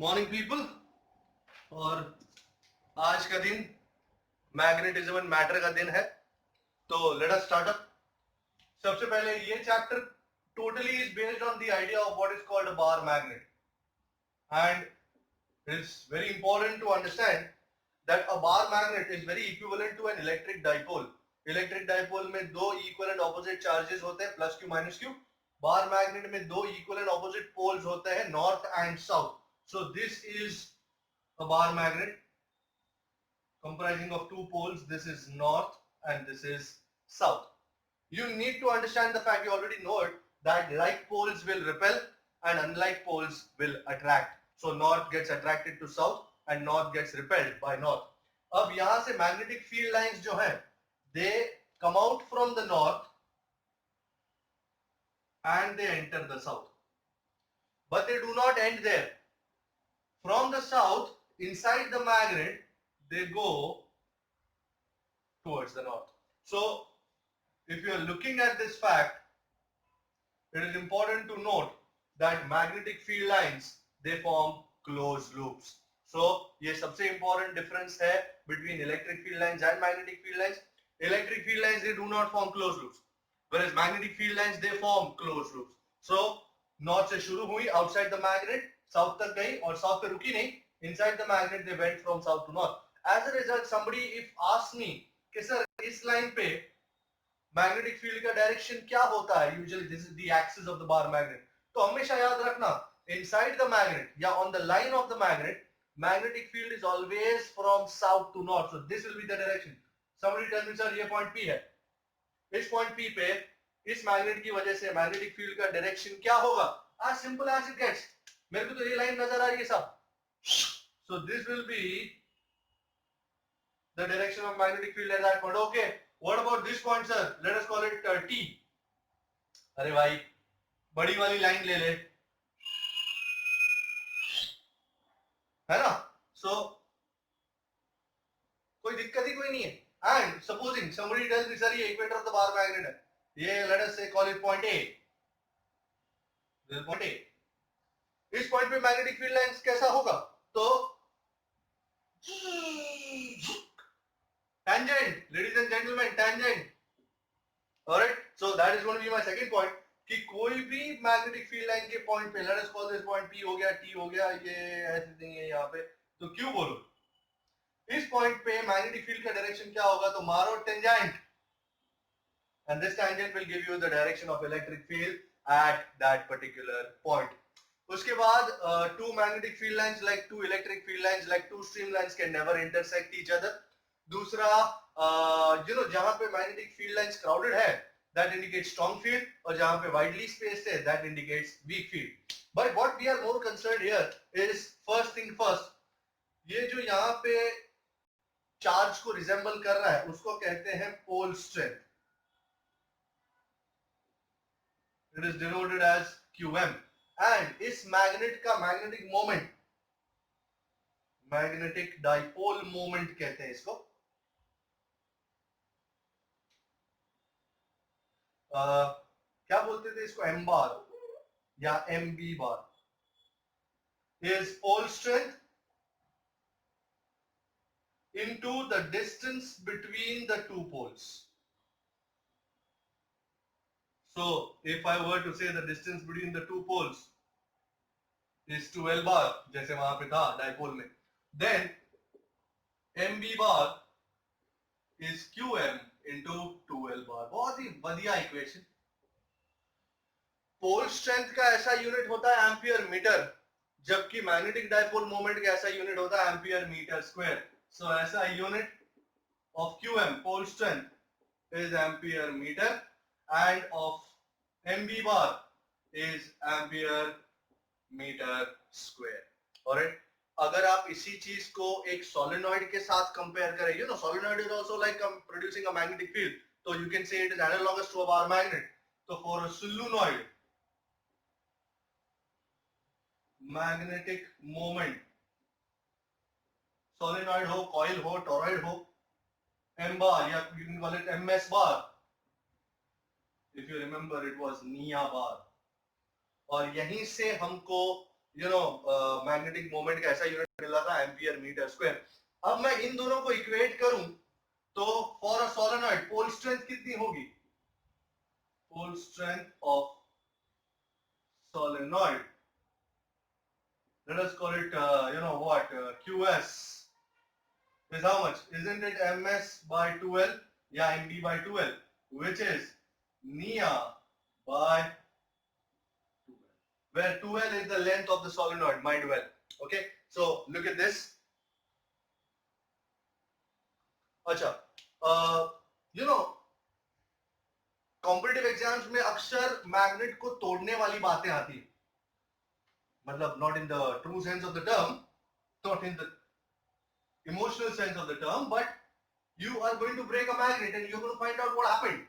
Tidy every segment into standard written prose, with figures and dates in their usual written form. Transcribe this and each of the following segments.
Morning people. और आज का दिन मैग्नेटिज्म एंड मैटर का दिन है, तो लेट अस स्टार्ट अप। सबसे पहले ये chapter totally is based on the idea of what is called a bar magnet, and it's very important to understand that a bar magnet is very equivalent to an electric dipole. Electric dipole में दो equal and opposite charges होते हैं, plus Q minus Q. Bar magnet में दो equal and opposite poles होते हैं, north and south. So this is a bar magnet comprising of two poles. This is north and this is south. You need to understand the fact, you already know it, that like poles will repel and unlike poles will attract. So north gets attracted to south and north gets repelled by north. अब यहाँ से magnetic field lines जो हैं, they come out from the north and they enter the south, but they do not end there. From the south, inside the magnet, they go towards the north. So if you are looking at this fact, it is important to note that magnetic field lines, they form closed loops. So ये सबसे important difference है between electric field lines and magnetic field lines. Electric field lines, they do not form closed loops, whereas magnetic field lines, they form closed loops. So north से शुरू हुई, outside the magnet, south तक गई और south पे रुकी नहीं, inside the magnet they went from south to north. As a result, somebody if asks me कि सर इस लाइन पे मैग्नेटिक फील्ड का डायरेक्शन क्या होता है, usually this is the axis of the bar magnet, तो हमेशा याद रखना इनसाइड द मैग्नेट या on the line of the magnet, magnetic field is always from south to north. So this will be the direction. Somebody tell me sir ये point P है, इस point P पे इस magnet की वजह से magnetic field का direction क्या होगा? as simple as it gets. मेरे को तो ये लाइन नजर आ रही है सब. so this will be the direction of magnetic field at that point. Okay, what about this point sir? Let us call it T. अरे भाई बड़ी वाली लाइन ले ले, है ना? so कोई दिक्कत ही कोई नहीं है. and supposing somebody tells me sir ये equator of the bar magnet है, ये let us say call it point A. this is point A. इस पॉइंट पे मैग्नेटिक फील्ड लाइंस कैसा होगा? तो tangent, ladies and gentlemen, tangent. Alright, so that is going to be my second point कि कोई भी मैग्नेटिक फील्ड लाइन के point पे, let us call this point P हो गया, T हो गया, ये ऐसे नहीं है यहाँ पे, तो क्यों बोलो? इस पॉइंट पे मैग्नेटिक फील्ड का डायरेक्शन क्या होगा? तो मारो tangent, and this tangent will give you the direction of electric field at that particular point. उसके बाद two magnetic field lines like two electric field lines like two streamlines can never intersect each other. दूसरा जहां पे magnetic field lines crowded है, that indicates strong field, और जहां पे widely spaced है, that indicates weak field. But what we are more concerned here is first thing first, ये जो यहाँ पे चार्ज को रिजेंबल कर रहा है उसको कहते हैं pole strength. It is denoted as QM. and इस मैग्नेट का magnetic moment, magnetic dipole moment कहते हैं इसको. क्या बोलते थे इसको? एम बार या M B bar. Is pole strength into the distance between the two poles. So if I were to say the distance between the two poles is 2L bar, जैसे वहां पे था डाइपोल में, then MB bar is QM into 2L bar. बहुत ही बढ़िया equation. Pole strength का ऐसा unit होता है एम्पियर मीटर, जबकि मैग्नेटिक डाइपोल मोमेंट का ऐसा यूनिट होता है एम्पियर मीटर स्क्वायर. So ऐसा unit of QM, pole strength, is ampere meter, and of MB bar is ampere meter square. Alright, अगर आप इसी चीज को एक सोलेनॉइड के साथ कंपेयर करें, you know solenoid is also like producing a magnetic field, so you can say it is analogous to a bar magnet. तो for a solenoid, magnetic moment, solenoid हो, कॉइल हो, टॉरॉइड हो, M bar या you can call it MS bar. If you remember, it was निया बार. और यहीं से हमको मैग्नेटिक मोमेंट का ऐसा यूनिट मिला था एम्पियर मीटर स्क्वायर। अब मैं इन दोनों को इक्वेट करूं तो for a solenoid pole strength कितनी होगी? Pole strength of solenoid, let us call it QS is how much? Isn't it ms by 2l? Yeah, mb by 2l, which is nia by 2l, where 2l is the length of the solenoid, mind well. Okay, so look at this. acha competitive exams में अक्सर magnet को तोड़ने वाली बातें आती है, मतलब not in the true sense of the term, not in the emotional sense of the term, but you are going to break a magnet and you're going to find out what happened.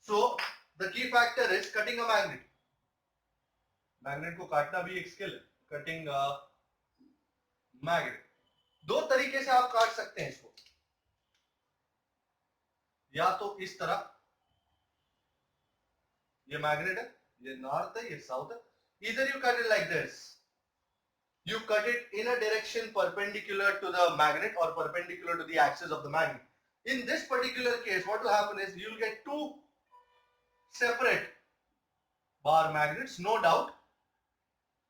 So the key factor is cutting a magnet. Magnet को काटना भी एक skill है, cutting magnet. दो तरीके से आप काट सकते हैं इसको, या तो इस तरह, ये मैग्नेट है, ये नॉर्थ है, ये साउथ है, either you cut it like this, you cut it in a direction perpendicular to the magnet or perpendicular to the axis of the magnet. In this particular case, what will happen is you'll get two separate bar magnets, no doubt.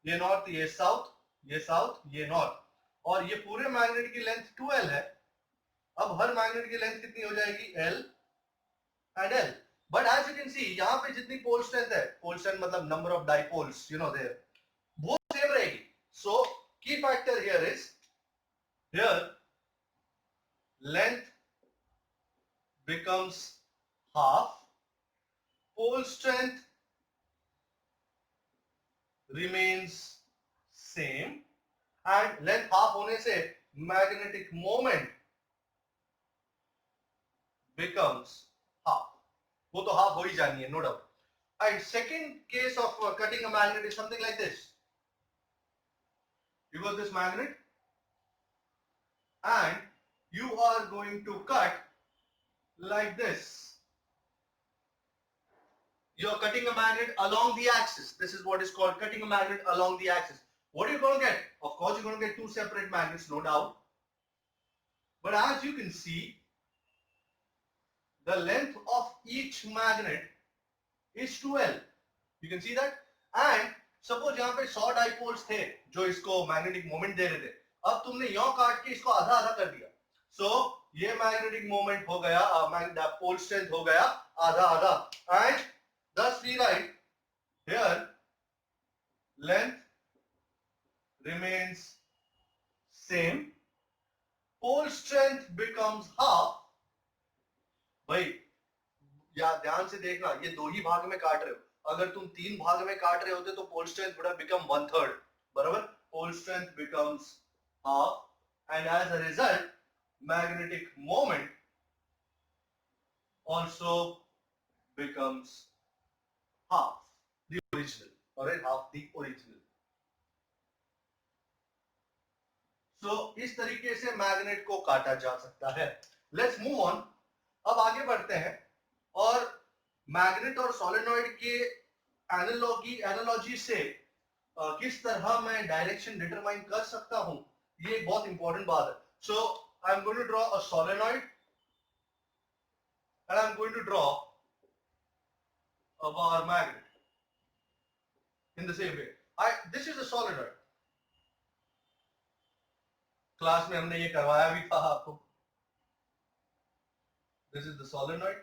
ये north, ये south, ये south, ये north, और ये पूरे magnet की length 2l है। अब हर मैग्नेट की लेंथ कितनी हो जाएगी? l and l। But as you can see यहाँ पे जितनी पोल स्ट्रेंथ है, पोल स्ट्रेंथ मतलब नंबर ऑफ डाइपोल्स देयर, वो सेम रहेगी। So key factor here is, here length becomes half, pole strength remains same, and length half होने से magnetic moment becomes half, वो तो half हो ही जानी है, no doubt. And second case of cutting a magnet is something like this. You got this magnet and you are going to cut like this. You are cutting a magnet along the axis. This is what is called cutting a magnet along the axis. What are you going to get? Of course, you're going to get two separate magnets, no doubt. But as you can see, the length of each magnet is 2l. You can see that. And suppose यहाँ पे 100 dipoles थे जो इसको magnetic moment दे रहे थे, अब तुमने यों काट के इसको आधा आधा कर दिया, सो ये मैग्नेटिक मोमेंट हो गया, पोल स्ट्रेंथ हो गया आधा आधा, and thus we write here length remains same, pole strength becomes half. भाई या ध्यान से देखना, ये दो ही भाग में काट रहे हो, अगर तुम तीन भाग में काट रहे होते तो pole strength would have become 1/3, बराबर? Pole strength becomes half, and as a result magnetic moment also becomes half the original, alright, half the original. So इस तरीके से मैग्नेट को काटा जा सकता है। Let's move on, अब आगे बढ़ते हैं और मैग्नेट और सोलेनॉइड के एनालॉजी से किस तरह मैं डायरेक्शन डिटरमाइन कर सकता हूं, ये एक बहुत इंपॉर्टेंट बात है। So I am going to draw a solenoid and I am going to draw a bar magnet in the same way. This is a solenoid. Class में हमने ये करवाया भी था आपको. This is the solenoid.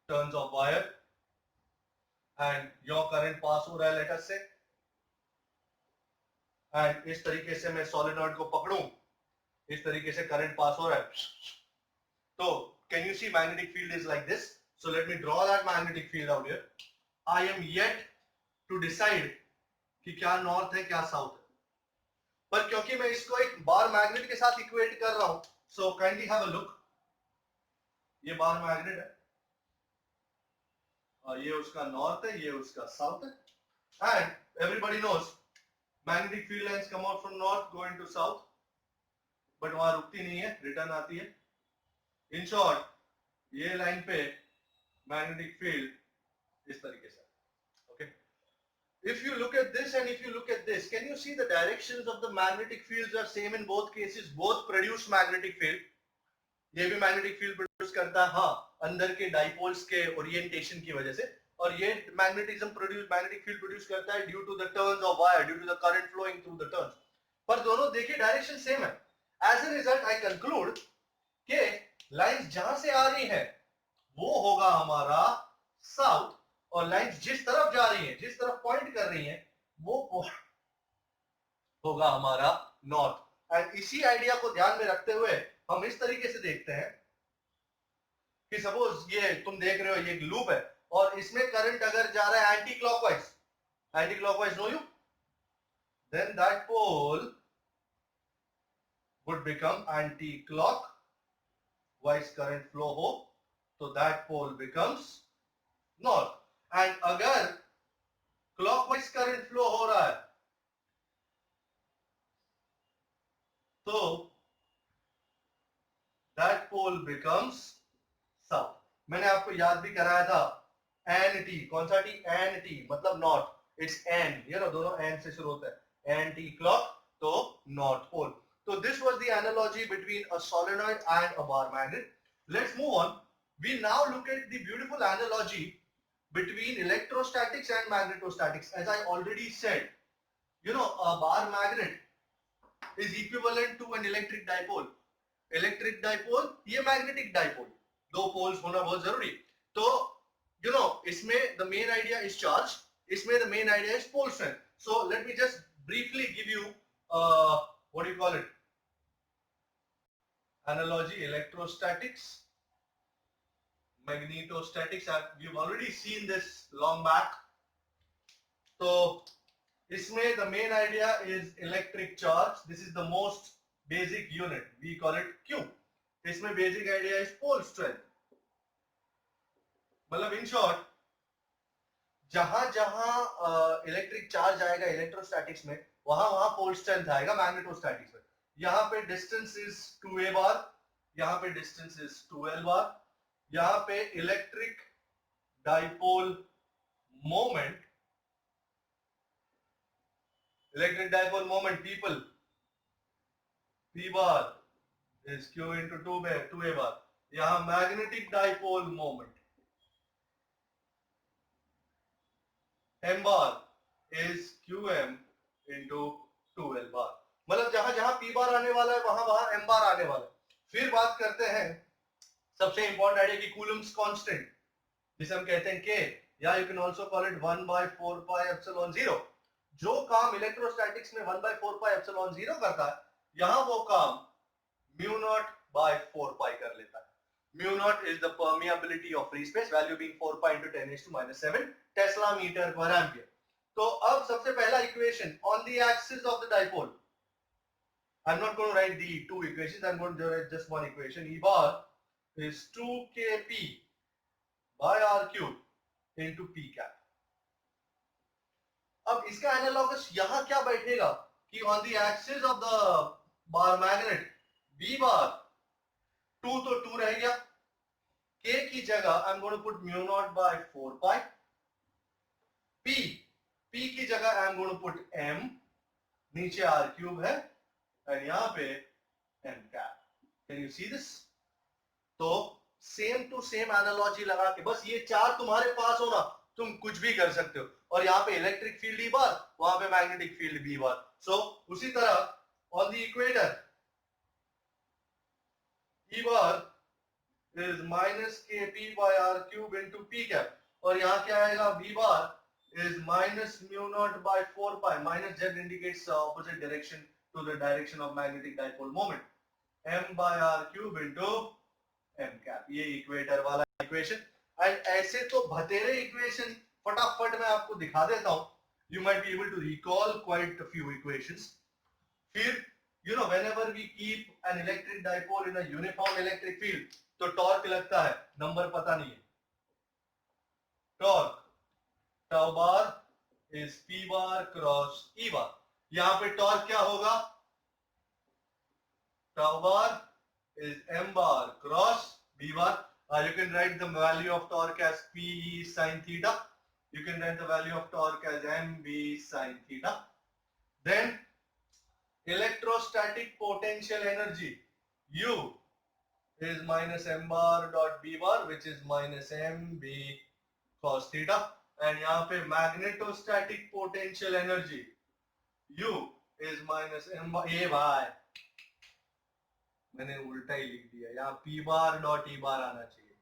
Turns of wire and your current pass हो रहा है, let us say, and इस तरीके से मैं solenoid को पकड़ूं, इस तरीके से करंट पास हो रहा है, तो can you see magnetic field is like this? So let me draw that magnetic field out here. I am yet to decide कि क्या नॉर्थ है क्या साउथ है, पर क्योंकि मैं इसको एक बार मैग्नेट के साथ इक्वेट कर रहा हूं, so kindly have a look. ये बार मैग्नेट है और ये उसका नॉर्थ है, ये उसका साउथ है, and everybody knows magnetic field lines come out from north going to south, but वहां रुकती नहीं है, रिटर्न आती है. इन शॉर्ट ये लाइन पे मैग्नेटिक फील्ड इस तरीके से, okay. if you look at this and if you look at this, can you see the directions of the magnetic fields are same in both cases? Both produce magnetic field. ये भी magnetic field produce करता है, हाँ, अंदर के dipoles के orientation की वजह से, और ये magnetic field produce करता है due to the turns of wire, due to the current flowing through the turns. पर दोनों देखिए डायरेक्शन सेम है. As a result, I conclude कि लाइंस जहां से आ रही है वो होगा हमारा साउथ, और लाइंस जिस तरफ जा रही है, जिस तरफ पॉइंट कर रही है, वो होगा हमारा नॉर्थ. एंड इसी आइडिया को ध्यान में रखते हुए हम इस तरीके से देखते हैं कि सपोज ये तुम देख रहे हो, ये एक लूप है और इसमें करंट अगर जा रहा है anti clockwise, no you, then that pole would become anti-clockwise current flow हो तो that pole becomes north. And अगर clockwise current flow हो रहा है तो that pole becomes south. मैंने आपको याद भी कराया था एन टी, कौन सा टी? एन टी मतलब नॉर्थ. इट्स एन, ये ना दोनों एन से शुरू होता है, एंटी क्लॉक तो north pole. So this was the analogy between a solenoid and a bar magnet. Let's move on. We now look at the beautiful analogy between electrostatics and magnetostatics. As I already said, you know, a bar magnet is equivalent to an electric dipole. Electric dipole, ये magnetic dipole. दो poles होना बहुत जरूरी. तो you know, इसमें the main idea is charge. इसमें the main idea is pole strength. So let me just briefly give you what do you call it? Analogy, electrostatics, magnetostatics. We've already seen this long back. So इसमें the main idea is electric charge. This is the most basic unit. We call it Q. इसमें basic idea is pole strength. मतलब in short, जहां जहां electric charge आएगा electrostatics में, वहां pole strength आएगा magnetostatics में. यहाँ पे डिस्टेंस इज 2a बार, यहाँ पे डिस्टेंस इज 2l बार. यहाँ पे electric dipole moment people p bar is q into 2a बार. यहाँ magnetic dipole moment m bar is qm into 2l bar. मतलब जहां जहां p बार आने वाला है वहां वहां m बार आने वाला है. फिर बात करते हैं सबसे इंपॉर्टेंट आइडिया की कूलम्स कांस्टेंट, जिसे हम कहते हैं k, या you can also call it 1/4 pi epsilon 0. जो काम इलेक्ट्रोस्टैटिक्स में 1/4 pi epsilon 0 करता है, यहां वो काम mu naught by 4 pi कर लेता है. Mu naught is the permeability of free space, value being 4 pi into 10⁻⁷ Tesla meter per ampere. तो अब सबसे पहला equation on the axis of the dipole. I'm not going to write the two equations. I'm going to write just one equation. E bar is 2kp by r cube into p cap. अब इसका analogous यहाँ क्या बैठेगा कि on the axis of the bar magnet b bar 2 तो 2 रह गया, k की जगह I'm going to put mu naught by 4 pi. p की जगह I'm going to put m, नीचे r cube है और यहाँ पे m cap. Can you see this? तो सेम टू सेम एनालॉजी लगा के, बस ये चार तुम्हारे पास हो ना, तुम कुछ भी कर सकते हो. और यहाँ पे इलेक्ट्रिक फील्ड E बार, वहां पे मैग्नेटिक फील्ड B बार. सो उसी तरह on the equator E bar is minus kp by r cube into p cap, और यहाँ क्या आएगा? B bar is minus mu naught by 4 pi. Minus z indicates opposite direction to the direction of magnetic dipole moment. M by r cube into m cap. ये equator वाला equation. And ऐसे तो बतेरे equation फटाफट मैं आपको दिखा देता हूं. You might be able to recall quite a few equations. फिर you know, whenever we keep an electric dipole in a uniform electric field, तो टॉर्क लगता है, नंबर पता नहीं है. Torque tau bar is p bar cross e bar. यहाँ पे torque क्या होगा? tau bar is m bar cross b bar. You can write the value of torque as p e sin theta. You can write the value of torque as mv sin theta. Then electrostatic potential energy U is minus m bar dot b bar, which is minus mb cos theta. And यहाँ पे magnetostatic potential energy U is minus m bar. ये भाई मैंने उल्टा ही लिख दिया, यहाँ p bar dot e bar आना चाहिए.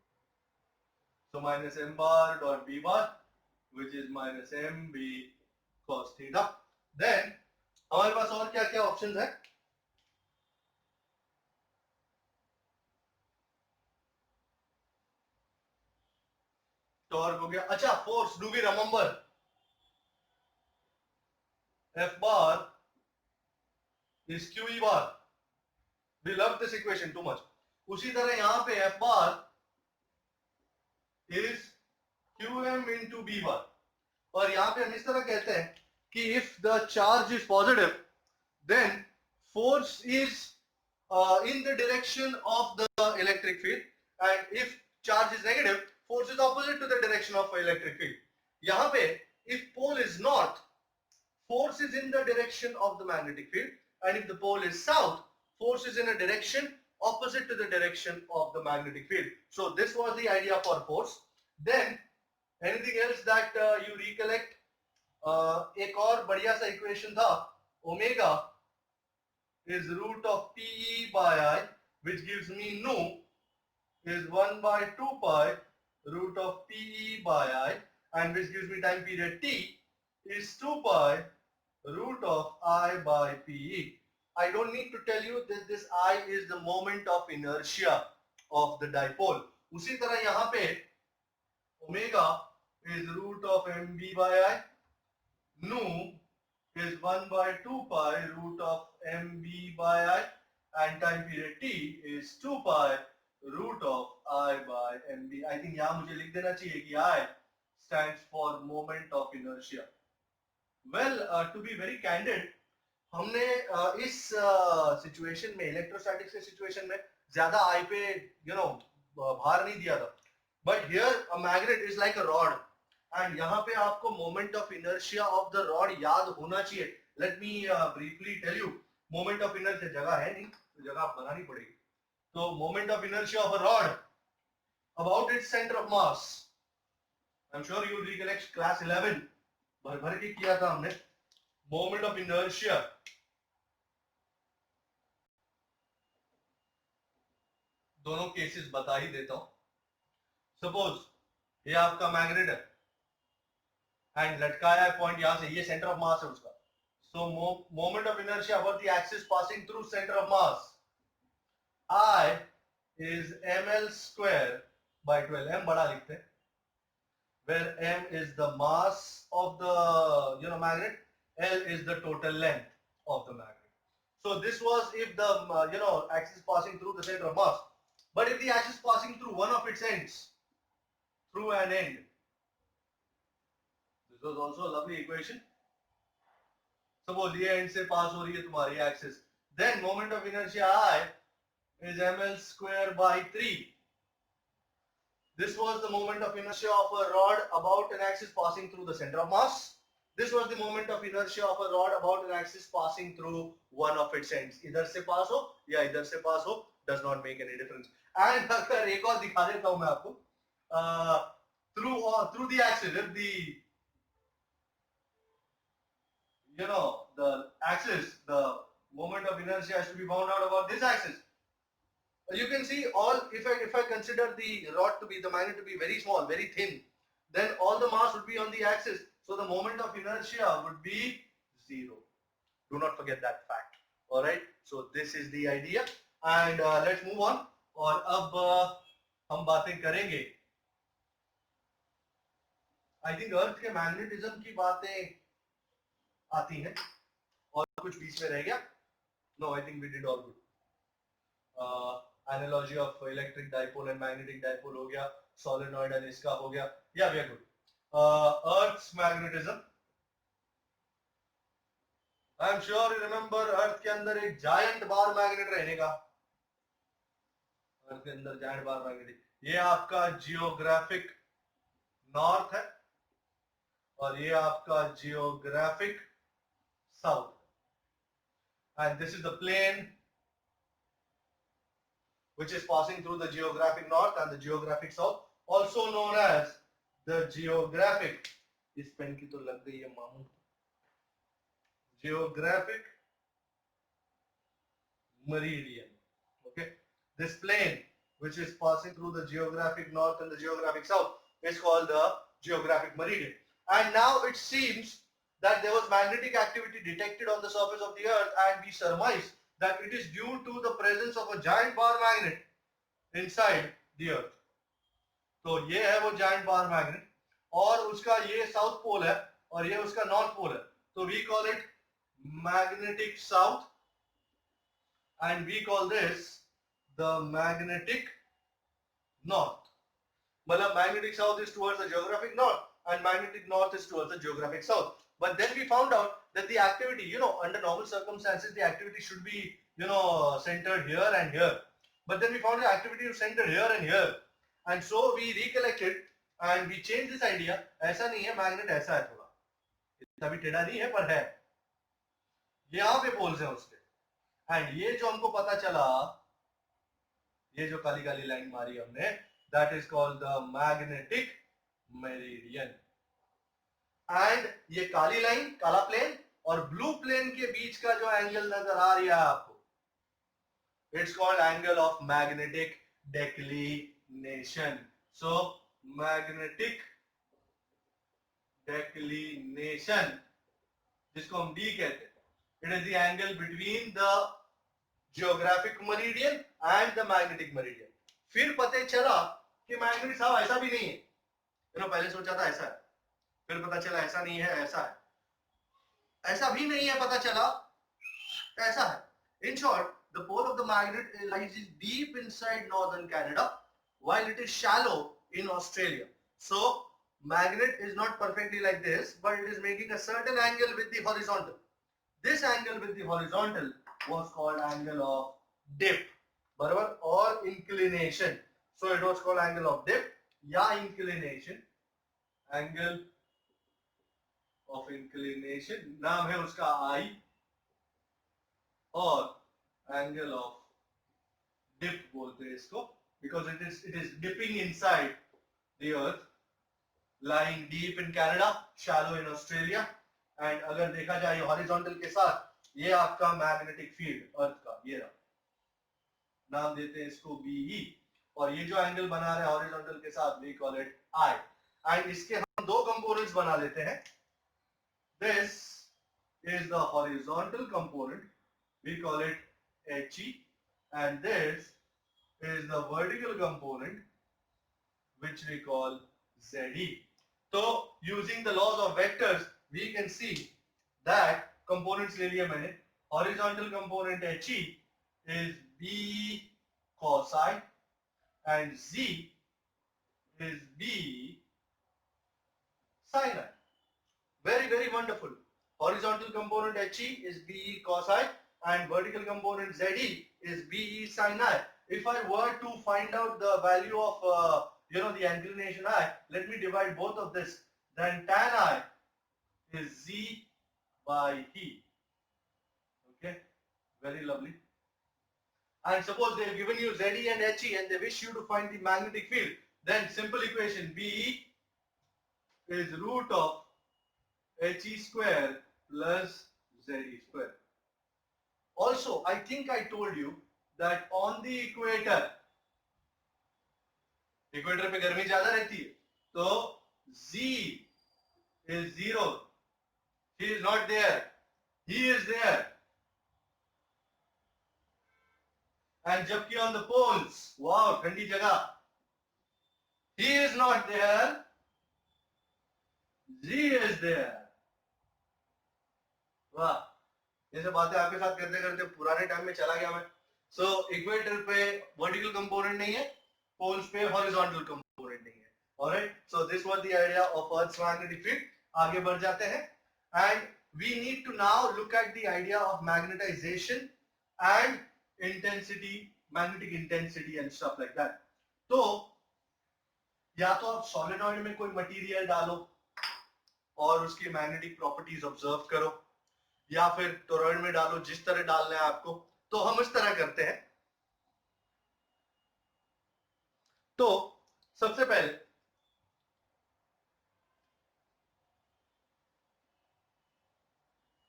So minus m bar dot b bar, which is minus mb cos theta. Then हमारे पास और क्या क्या ऑप्शंस है? टॉर्क हो गया. अच्छा, force, do we remember F bar is QE bar. We love this equation too much. उसी तरह यहाँ पे F bar is QM into B bar. और यहाँ पे हम इस तरह कहते हैं कि if the charge is positive, then force is in the direction of the electric field, and if charge is negative, force is opposite to the direction of electric field. यहाँ पे if pole is north, force is in the direction of the magnetic field, and if the pole is south, force is in a direction opposite to the direction of the magnetic field. So this was the idea for force. Then anything else that you recollect? एक और बढ़िया सा equation था, omega is root of PE by I, which gives me nu is 1 by 2 pi root of PE by I, and which gives me time period T is 2 pi root of I by PE. I don't need to tell you that this I is the moment of inertia of the dipole. उसी तरह यहाँ पे omega is root of mb by I, nu is 1 by 2 pi root of mb by I, and time period T is 2 pi root of I by mb. I think यहाँ मुझे लिख देना चाहिए कि I stands for moment of inertia. Well, to be very candid, हमने इस situation में, electrostatics के सिचुएशन में ज्यादा आई पे भार नहीं दिया था. But here a magnet is like a rod, and यहाँ पे आपको moment of inertia of the rod याद होना चाहिए. Let me briefly tell you. Moment of inertia जगह है नहीं, तो जगह आप बनानी पड़ेगी. तो moment of inertia of a rod about its centre of mass. I am sure you recollect class 11 भर भर के किया था हमने. मोमेंट ऑफ इनर्शिया, दोनों केसेस बता ही देता हूं. सपोज ये आपका मैग्नेट है एंड लटकाया है पॉइंट यहां से, ये सेंटर ऑफ मास है उसका. सो moment of inertia about the axis passing through centre of mass I is ml square by 12. m बड़ा लिखते हैं, where m is the mass of the magnet, L is the total length of the magnet. So this was if the axis passing through the center of mass. But if the axis passing through one of its ends, through an end, this was also a lovely equation. Suppose ये end से pass हो रही है तुम्हारी axis, then moment of inertia I is ml square by 3. This was the moment of inertia of a rod about an axis passing through the center of mass. This was the moment of inertia of a rod about an axis passing through one of its ends. इधर से pass हो या इधर से pass हो, does not make any difference. And अगर एक और दिखा देता हूं मैं आपको, through the axis, if the axis, the moment of inertia has to be found out about this axis. You can see all, if I consider the rod to be, the magnet to be very small, very thin, then all the mass would be on the axis. So the moment of inertia would be 0. Do not forget that fact. All right. So this is the idea, and let's move on. और अब हम बातें करेंगे. I think अर्थ के magnetism की बातें आती हैं, और कुछ बीच में रह गया? No, I think we did all good. Analogy of electric dipole and magnetic dipole हो गया, solenoid and इसका हो गया. Yeah, we are good. Earth's magnetism. I am sure you remember Earth के अंदर एक giant bar magnet रहने का. Earth के अंदर giant bar magnet. ये आपका geographic north है. और ये आपका geographic south, and this is the plane which is passing through the geographic north and the geographic south, also known as the geographic, इस पेन की तो लग गई है मामू, geographic meridian. Okay, this plane which is passing through the geographic north and the geographic south is called the geographic meridian. And now it seems that there was magnetic activity detected on the surface of the earth, and we surmise that it is due to the presence of a giant bar magnet inside the earth. तो ये है वो giant bar magnet, और उसका ये south pole है और ये उसका नॉर्थ पोल है, तो we call it magnetic south, and we call this the magnetic north. मतलब magnetic south is towards the geographic north and magnetic north is towards the geographic south. But then we found out that the activity, under normal circumstances, the activity should be, centered here and here. But then we found the activity is centered here and here. And so we recollected and we changed this idea. ऐसा नहीं है, magnet ऐसा है थोड़ा, इतना भी टेढ़ा नहीं है पर है, यहाँ पे पोल्स हैं उसके. एंड ये जो हमको पता चला, ये जो काली काली लाइन मारी हमने, that is called the magnetic meridian. And ये काली लाइन, काला प्लेन और ब्लू प्लेन के बीच का जो एंगल नजर आ रही है आपको, it's called angle of magnetic declination. So magnetic declination, जिसको हम डी कहते हैं, it is the angle between the geographic meridian and the magnetic meridian. फिर पता चला कि मैग्नेटिक साहब ऐसा भी नहीं है, पहले सोचा था ऐसा है, फिर पता चला ऐसा नहीं है, ऐसा है, ऐसा भी नहीं है, पता चला ऐसा है. In short, the pole of the magnet lies deep inside northern Canada, while it is shallow in Australia. So magnet is not perfectly like this, but it is making a certain angle with the horizontal. This angle with the horizontal was called angle of dip, बराबर, or inclination. So it was called angle of dip या inclination, angle of inclination, नाम है उसका I, और angle of dip बोलते हैं इसको, because it is dipping inside the earth, lying deep in Canada, shallow in Australia. and अगर देखा जाए horizontal के साथ, ये आपका magnetic field अर्थ का, ये रहा, नाम देते हैं इसको BE, और ये जो एंगल बना रहे हैं horizontal के साथ, we call it I. and इसके हम दो components बना लेते हैं. This is the horizontal component, we call it HE, and this is the vertical component, which we call ZE. So using the laws of vectors, we can see that components ले लिया मैंने. Horizontal component HE is B cos I, and Z is B sin I. Very, very wonderful. Horizontal component HE is BE cos I, and vertical component ZE is BE sin I. If I were to find out the value of the inclination I, let me divide both of this. Then tan I is Z by E. Okay, very lovely. And suppose they have given you ZE and HE and they wish you to find the magnetic field, then simple equation, BE is root of HE square plus ZE square. Also, I think I told you that on the equator पे गर्मी ज्यादा रहती है, तो Z is 0. He is not there. He is there. And जबकि on the poles, wow, ठंडी जगह, he is not there. Z is there. वाह, ये सब बातें आपके साथ करते करते पुराने टाइम में चला गया मैं. So इक्वेटर पे वर्टिकल कंपोनेंट नहीं है, पोल्स पे हॉरिजॉन्टल कंपोनेंट नहीं है. Alright, so this was the idea of Earth's magnetic field. आगे बढ़ जाते हैं, and we need to now look at the idea of magnetization and intensity, magnetic intensity and stuff like that. तो या तो आप सोलेनॉइड में कोई मटेरियल डालो और उसकी मैग्नेटिक प्रॉपर्टीज ऑब्जर्व करो, या फिर टोरॉइड में डालो, जिस तरह डालना है आपको। तो हम इस तरह करते हैं। तो सबसे पहले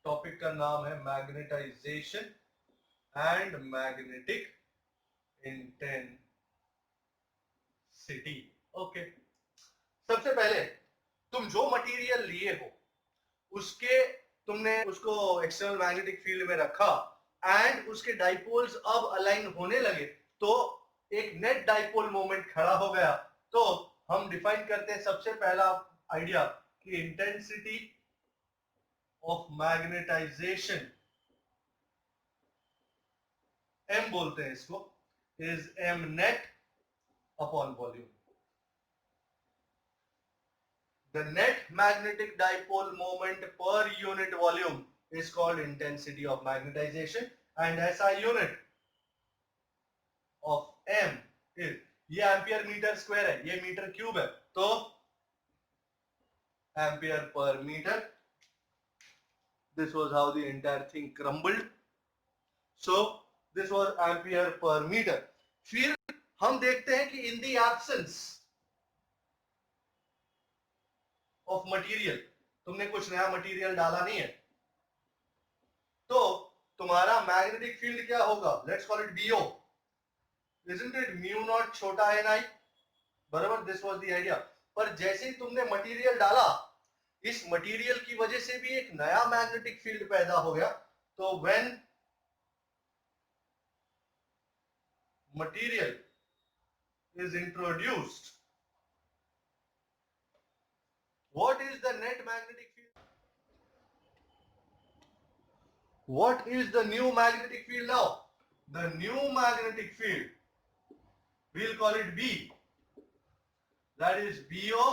टॉपिक का नाम है magnetization and magnetic intensity. Okay, सबसे पहले तुम जो मटेरियल लिए हो उसके तुमने उसको एक्सटर्नल मैग्नेटिक फील्ड में रखा एंड उसके डाइपोल्स अब अलाइन होने लगे, तो एक नेट डाइपोल मोमेंट खड़ा हो गया। तो हम डिफाइन करते हैं सबसे पहला आइडिया कि इंटेंसिटी ऑफ मैग्नेटाइजेशन, एम बोलते हैं इसको, is M net upon volume. The net magnetic dipole moment per unit volume is called intensity of magnetization, and SI unit of M is, ये एम्पियर मीटर स्क्वायर है, ये metre cube है, तो ampere per metre. This was how the entire thing crumbled. So this was ampere per meter. फिर हम देखते हैं कि in the absence of material, तुमने कुछ नया मटेरियल डाला नहीं है, तो तुम्हारा मैग्नेटिक फील्ड क्या होगा? Let's call it BO, isn't it mu not छोटा ni, बराबर? This was the idea. पर जैसे ही तुमने मटेरियल डाला, इस मटेरियल की वजह से भी एक नया मैग्नेटिक फील्ड पैदा हो गया। तो when material is introduced, what is the net magnetic field? What is the new magnetic field now? The new magnetic field, we'll call it B. That is BO,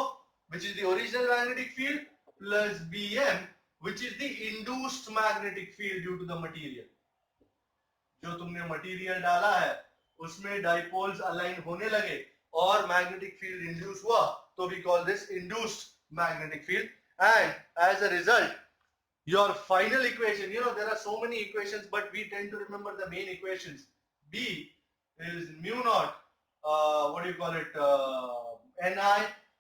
which is the original magnetic field, plus BM, which is the induced magnetic field due to the material. जो तुमने material डाला है उसमें dipoles align होने लगे और magnetic field induce हुआ, तो we call this induced magnetic field. And as a result, your final equation, there are so many equations, but we tend to remember the main equations. B is mu naught, what do you call it, Ni,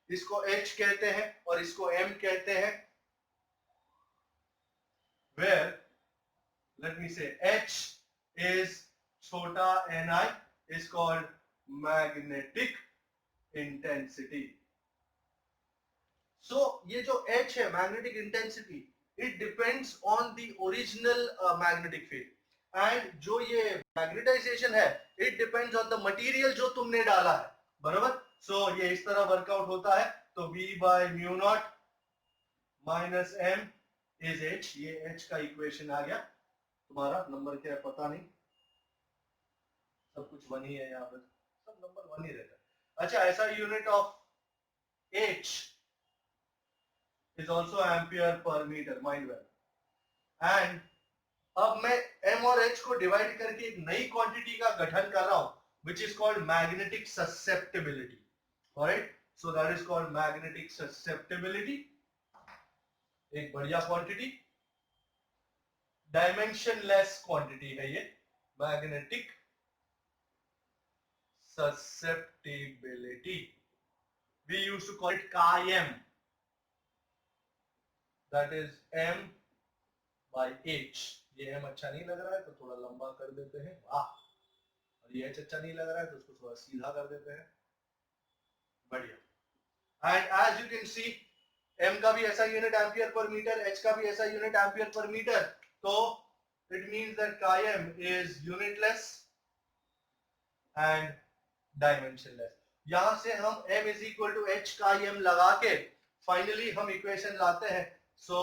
इसको H कहते हैं और इसको M कहते हैं, where let me say H is छोटा Ni is called magnetic intensity. So ये जो H है, magnetic intensity, it depends on the original magnetic field, and जो ये magnetization है, it depends on the material जो तुमने डाला है, बराबर? So ये इस तरह वर्कआउट होता है। तो V by mu naught minus M is H, ये H का इक्वेशन आ गया। तुम्हारा नंबर क्या है पता नहीं, सब कुछ वन ही है यहाँ पर, सब नंबर वन ही रहता है। अच्छा, ऐसा unit of H is also ampere per meter, mind well. And अब मैं M और H को डिवाइड करके एक नई क्वांटिटी का गठन कर रहा हूं, which is called magnetic susceptibility. Alright, so that is called magnetic susceptibility. एक बढ़िया क्वांटिटी, डायमेंशनलेस क्वांटिटी है ये, magnetic susceptibility. We used to call it Chi-M. That is M by H. ये M अच्छा नहीं लग रहा है तो थोड़ा लंबा कर देते हैं, वाह। और ये H अच्छा नहीं लग रहा है तो उसको थोड़ा सीधा कर देते हैं, बढ़िया। And as you can see, M का भी ऐसा unit ampere per metre, H का भी ऐसा यूनिट एम्पियर पर मीटर, तो it means that Chi-M is unitless and dimensionless. यहां से हम M is equal to H Chi-M लगा के फाइनली हम इक्वेशन लाते हैं। So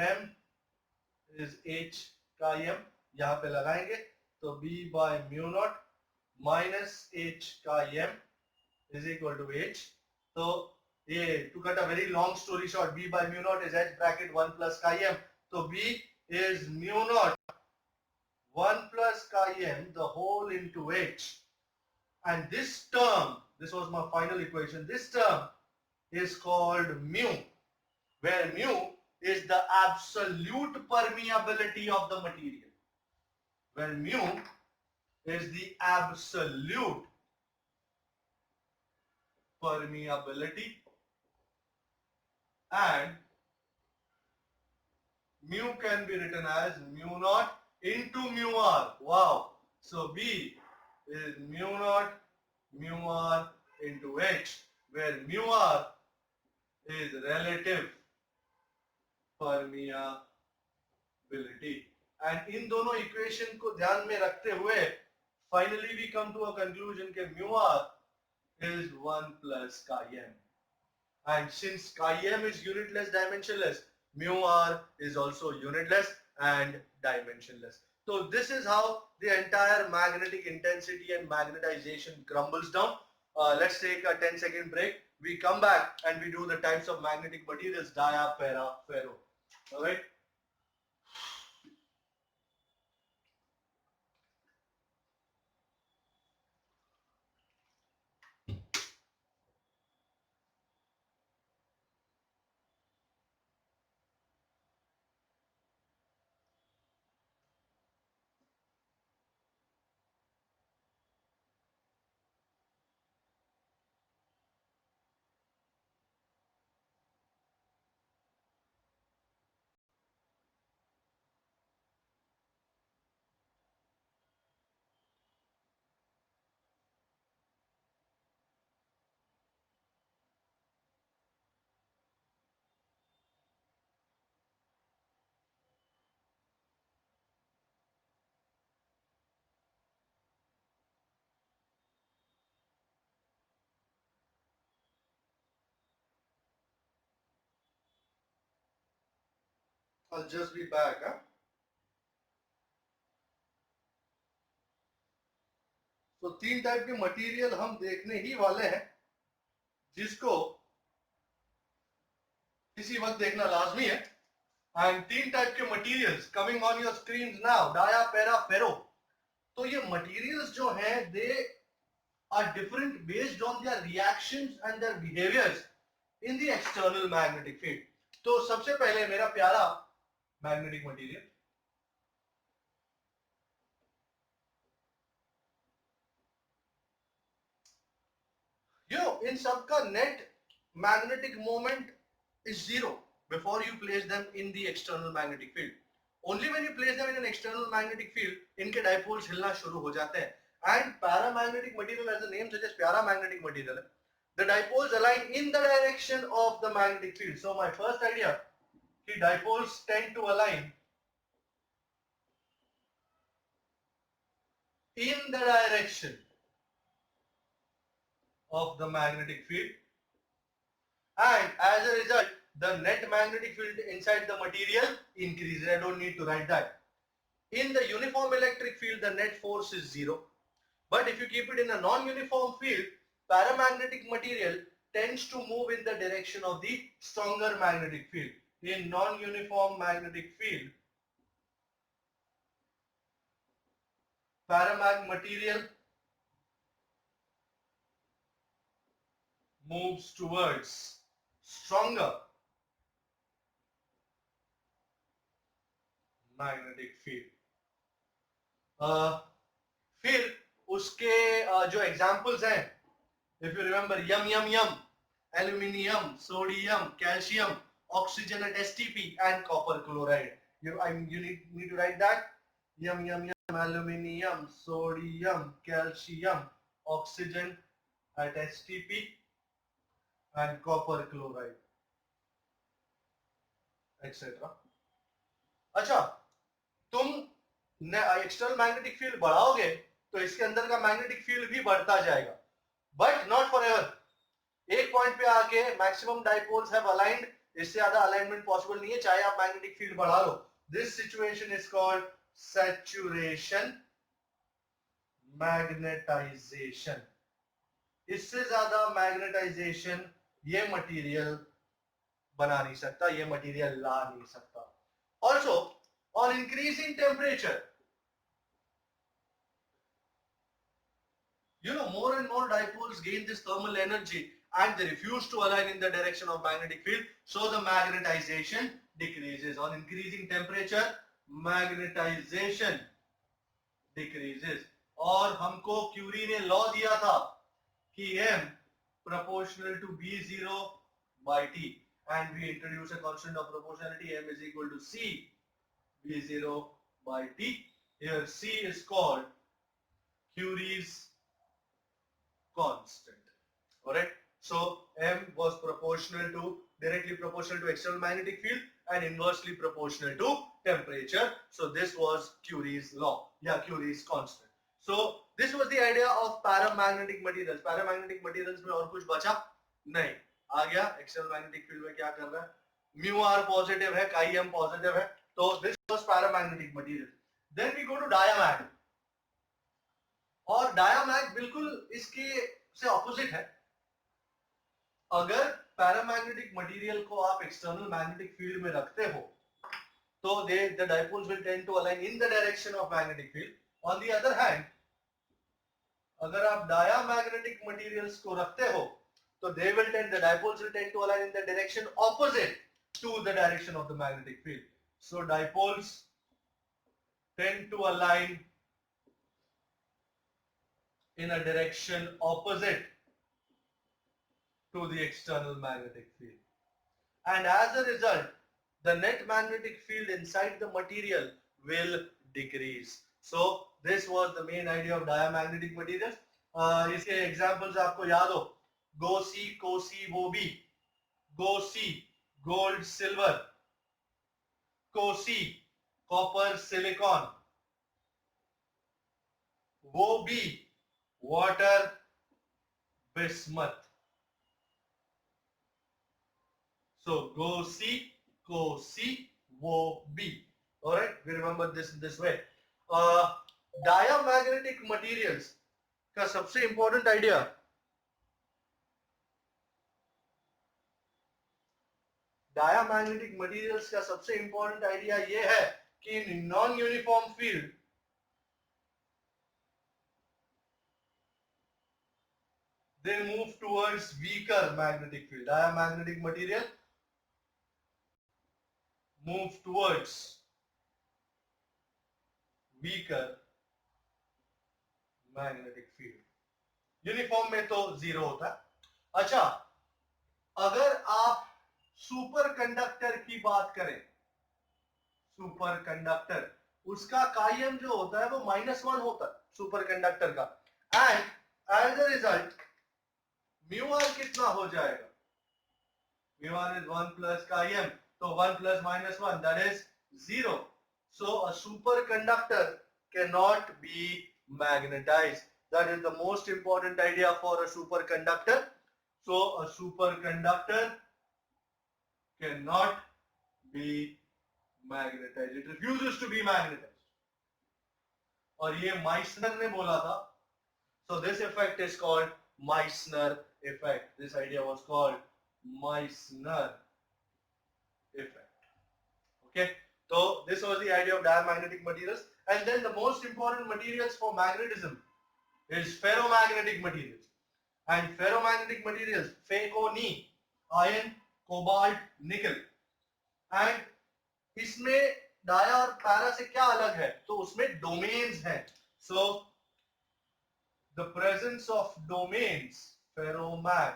M is H Chi-M, यहाँ पे लगाएंगे तो B by mu naught minus H Chi-M is equal to H. तो ये, to cut a very long story short, B by mu naught is H bracket 1 plus Chi-M. तो B is mu naught 1 plus Chi-M the whole into H. And this term, this was my final equation, this term is called mu, where mu is the absolute permeability of the material, where mu is the absolute permeability, and mu can be written as mu naught into mu r. Wow. So B is mu naught mu r into H, where mu r is relative permeability. And इन दोनों equation को ध्यान में रखते हुए finally we come to a conclusion that mu r is 1 plus chi m. And since chi m is unitless, dimensionless, mu r is also unitless and dimensionless. So this is how the entire magnetic intensity and magnetization crumbles down. Let's take a 10-second break. We come back and we do the types of magnetic materials, dia, para, ferro. All right. I'll just be back. Huh? तो तीन type के material हम देखने ही वाले हैं, जिसको किसी वक्त देखना लाजमी है. एंड तीन टाइप के materials coming on your screen now, dia, para, ferro. तो ये मटेरियल्स जो हैं they are different based on their reactions and their behaviours in the external magnetic field. तो सबसे पहले मेरा प्यारा मैग्नेटिक मटेरियल, इन सबका net magnetic moment is zero before you place them in the external magnetic field. Only when you place them in an external magnetic field, इनके dipoles हिलना शुरू हो जाते हैं. And paramagnetic material, as the name suggests, paramagnetic material, the dipoles align in the direction of the magnetic field. So my first idea, कि dipoles tend to align in the direction of the magnetic field, and as a result the net magnetic field inside the material increases. I don't need to write that. In the uniform electric field, the net force is zero. But if you keep it in a non-uniform field, paramagnetic material tends to move in the direction of the stronger magnetic field. In non-uniform magnetic field, paramag material moves towards stronger magnetic field. फिर उसके जो examples हैं, if you remember, yum, aluminium, sodium, calcium, oxygen at STP, and copper chloride. You need to write that. Yum, aluminium, sodium, calcium, oxygen at STP, and copper chloride, etc. अच्छा, तुम external magnetic field बढ़ाओगे तो इसके अंदर का magnetic field भी बढ़ता जाएगा, but not for ever. एक पॉइंट पे आके मैक्सिमम डाइपोल्स हैव अलाइंड, इससे ज्यादा अलाइनमेंट पॉसिबल नहीं है चाहे आप मैग्नेटिक फील्ड बढ़ा लो. This situation is called saturation magnetisation. इससे ज्यादा मैग्नेटाइजेशन ये मटेरियल बना नहीं सकता, ये मटेरियल ला नहीं सकता. Also on increasing temperature, more and more dipoles gain this thermal energy, and they refuse to align in the direction of magnetic field, so the magnetization decreases. On increasing temperature, magnetization decreases. और हमको Curie ने law दिया था कि m proportional to B0 by T, and we introduce a constant of proportionality, m is equal to C B0 by T. Here C is called Curie's constant. Alright, so m was directly proportional to external magnetic field and inversely proportional to temperature. So this was Curie's law, Curie's constant. So this was the idea of paramagnetic materials. Paramagnetic materials में और कुछ बचा नहीं, आ गया external magnetic field में क्या कर रहा है, mu r positive है, chi m positive है, तो this was paramagnetic material. Then we go to diamag, और diamag बिल्कुल इसके से ऑपोजिट है. अगर पैरामैग्नेटिक मटेरियल को आप एक्सटर्नल मैग्नेटिक फील्ड में रखते हो तो the dipoles will tend to align in the direction of magnetic field. On the other hand, अगर आप diamagnetic materials को रखते हो तो the dipoles will tend to align in the direction opposite to the direction of the magnetic field. So dipoles tend to align in a direction opposite to the external magnetic field, and as a result the net magnetic field inside the material will decrease. So this was the main idea of diamagnetic materials. इसके examples आपको याद हो, GoC, CoC, WoB. GoC gold silver, CoC copper silicon, WoB water bismuth. So GoC, CoC, WoB. All right, we remember this in this way. Diamagnetic materials का सबसे important idea, diamagnetic materials का सबसे important idea ये है कि in non-uniform field they move towards weaker magnetic field. Diamagnetic material move towards weaker magnetic field. Uniform में तो zero होता है. अच्छा, अगर आप सुपर कंडक्टर की बात करें, सुपर कंडक्टर उसका कायम जो होता है वो -1 होता है सुपर कंडक्टर का, and as a result mu r कितना हो जाएगा, म्यू आर इज 1 प्लस कायम, तो 1 plus -1 that is 0. So a superconductor cannot be magnetized. That is the most important idea for a superconductor. So a superconductor cannot be magnetized. It refuses to be magnetized. और ये माइसनर ने बोला था. So this effect is called Meissner effect. This idea was called Meissner effect. Okay. So this was the idea of diamagnetic materials. And then the most important materials for magnetism is ferromagnetic materials. And ferromagnetic materials, Fe-Co-Ni, iron, cobalt, nickel. And इसमें dia और para से क्या अलग है, तो उसमें domains हैं. So the presence of domains, ferromag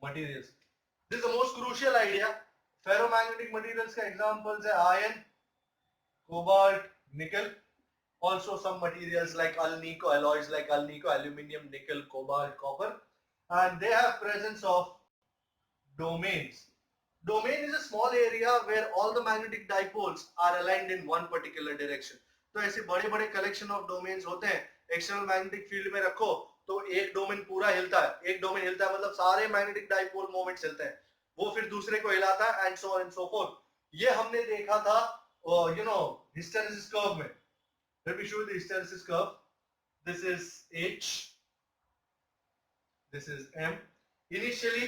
materials, this is the most crucial idea. Ferromagnetic materials का examples है iron, cobalt, nickel. Also some materials like alnico, alloys like alnico, aluminium, nickel, cobalt, copper, and they have presence of domains. Domain is a small area where all the magnetic dipoles are aligned in one particular direction. तो ऐसे बड़े बड़े collection of domains होते हैं. External magnetic field में रखो तो एक डोमेन पूरा हिलता है, एक डोमेन हिलता है मतलब सारे मैग्नेटिक डाइपोल मोमेंट्स हिलते हैं, वो फिर दूसरे को हिलाता है, and so on and so fourth. ये हमने देखा था हिस्टेरेसिस कर्व में. Let me show you the hysteresis curve. This is H, this is M. Initially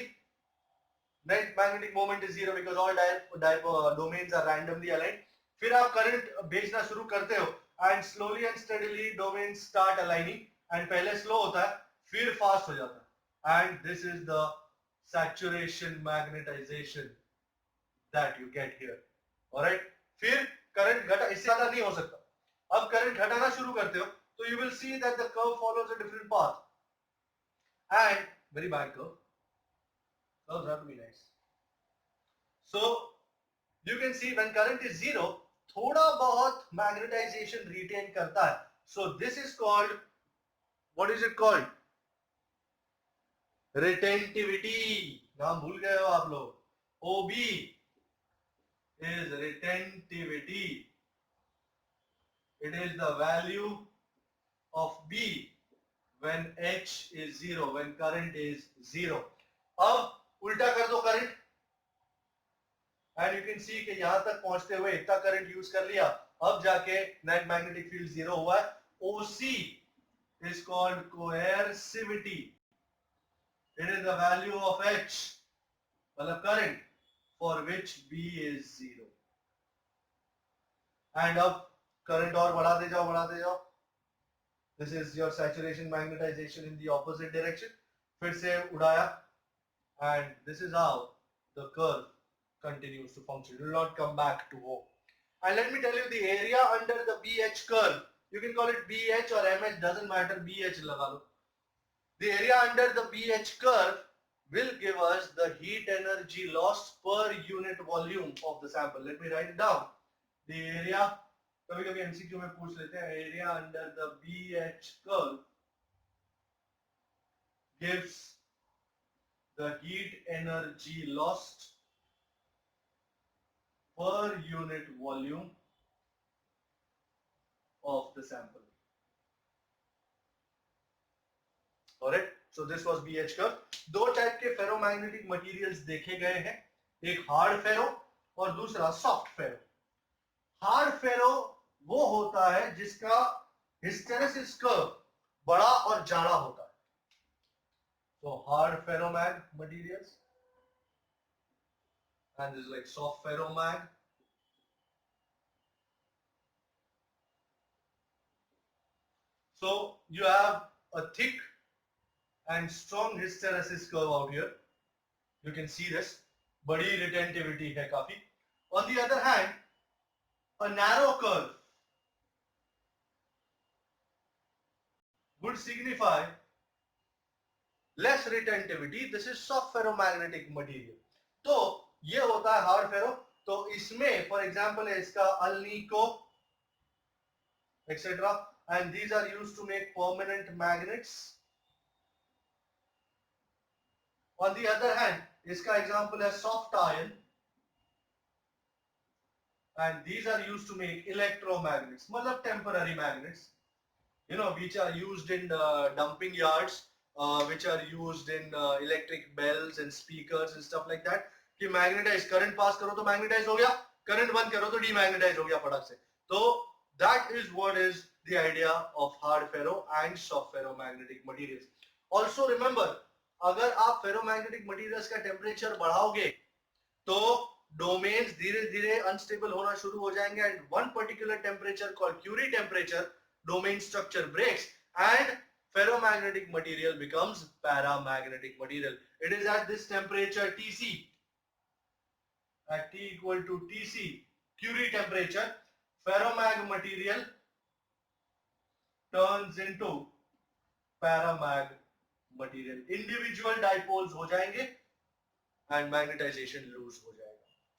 net magnetic moment is 0 because all domains are randomly aligned. फिर आप current भेजना शुरू करते हो and slowly and steadily domains start aligning, and पहले slow होता है फिर fast हो जाता है, and this is the saturation magnetization that you get here. Alright, फिर करंट घटा, इससे ज्यादा नहीं हो सकता. अब करंट घटाना शुरू करते हो तो you will see that the curve follows a different path and very bad curve. Curves have to be nice. So you can see when current is zero, थोड़ा बहुत magnetization retain करता है. So this is called, what is it called? Retentivity. नाम भूल गए हो आप लोग. OB is retentivity. It is the value of B when H is zero, when current is zero. अब उल्टा कर दो current, and you can see कि यहां तक पहुंचते हुए इतना करंट यूज कर लिया, अब जाके नेट मैग्नेटिक फील्ड जीरो हुआ है. OC is called coercivity. It is the value of H, मतलब current, for which B is zero. And अब करंट और बढ़ाते जाओ बढ़ाते जाओ. This is your saturation magnetization in the opposite direction. फिर से उड़ाया, and this is how the curve continues to function. It will not come back to O. And let me tell you the area under the BH curve. You can call it BH or MH, doesn't matter. BH लगा लो. The area under the BH curve will give us the heat energy lost per unit volume of the sample. Let me write it down. The area, कभी कभी MCQ में पूछ लेते हैं, area under the BH curve gives the heat energy lost per unit volume of the sample. Alright, so this was BH curve. दो type के ferromagnetic materials देखे गए हैं, एक हार्ड फेरो और दूसरा सॉफ्ट फेरो. हार्ड फेरो वो होता है जिसका हिस्टेरेसिस कर्व बड़ा और जाड़ा होता है. So hard ferromag materials, and this is like soft ferromag. So you have a thick and strong hysteresis curve out here. You can see this. बड़ी retentivity है काफी. On the other hand, a narrow curve would signify less retentivity. This is soft ferromagnetic material. तो ये होता है hard ferro. तो इसमें for example है इसका alnico etc. and these are used to make permanent magnets. On the other hand, इसका example है soft iron, and these are used to make electromagnets, मतलब temporary magnets, you know, which are used in dumping yards, which are used in electric bells and speakers and stuff like that. कि magnetize, current pass करो तो magnetize हो गया, current बंद करो तो demagnetize हो गया फटाक से. तो that is what is the idea of hard ferro and soft ferromagnetic materials. Also remember, अगर आप ferromagnetic materials का temperature बढ़ाओगे तो डोमेन्स धीरे धीरे अनस्टेबल होना शुरू हो जाएंगे, and one particular temperature called Curie temperature, domain structure breaks and ferromagnetic material becomes paramagnetic material. It is at this temperature Tc, at T equal to Tc, Curie temperature, ferromag material turns into paramag material. Individual dipoles हो जाएंगे and magnetization lose हो जाएगा.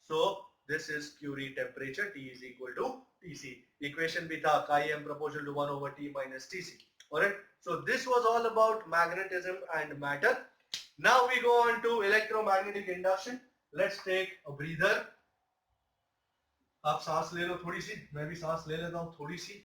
So this is Curie temperature. T is equal to Tc. Equation भी था chi m proportional to 1 over T minus Tc. Alright. So this was all about magnetism and matter. Now we go on to electromagnetic induction. Let's take a breather. आप सांस ले लो थोड़ी सी, मैं भी सांस ले लेता हूँ थोड़ी सी.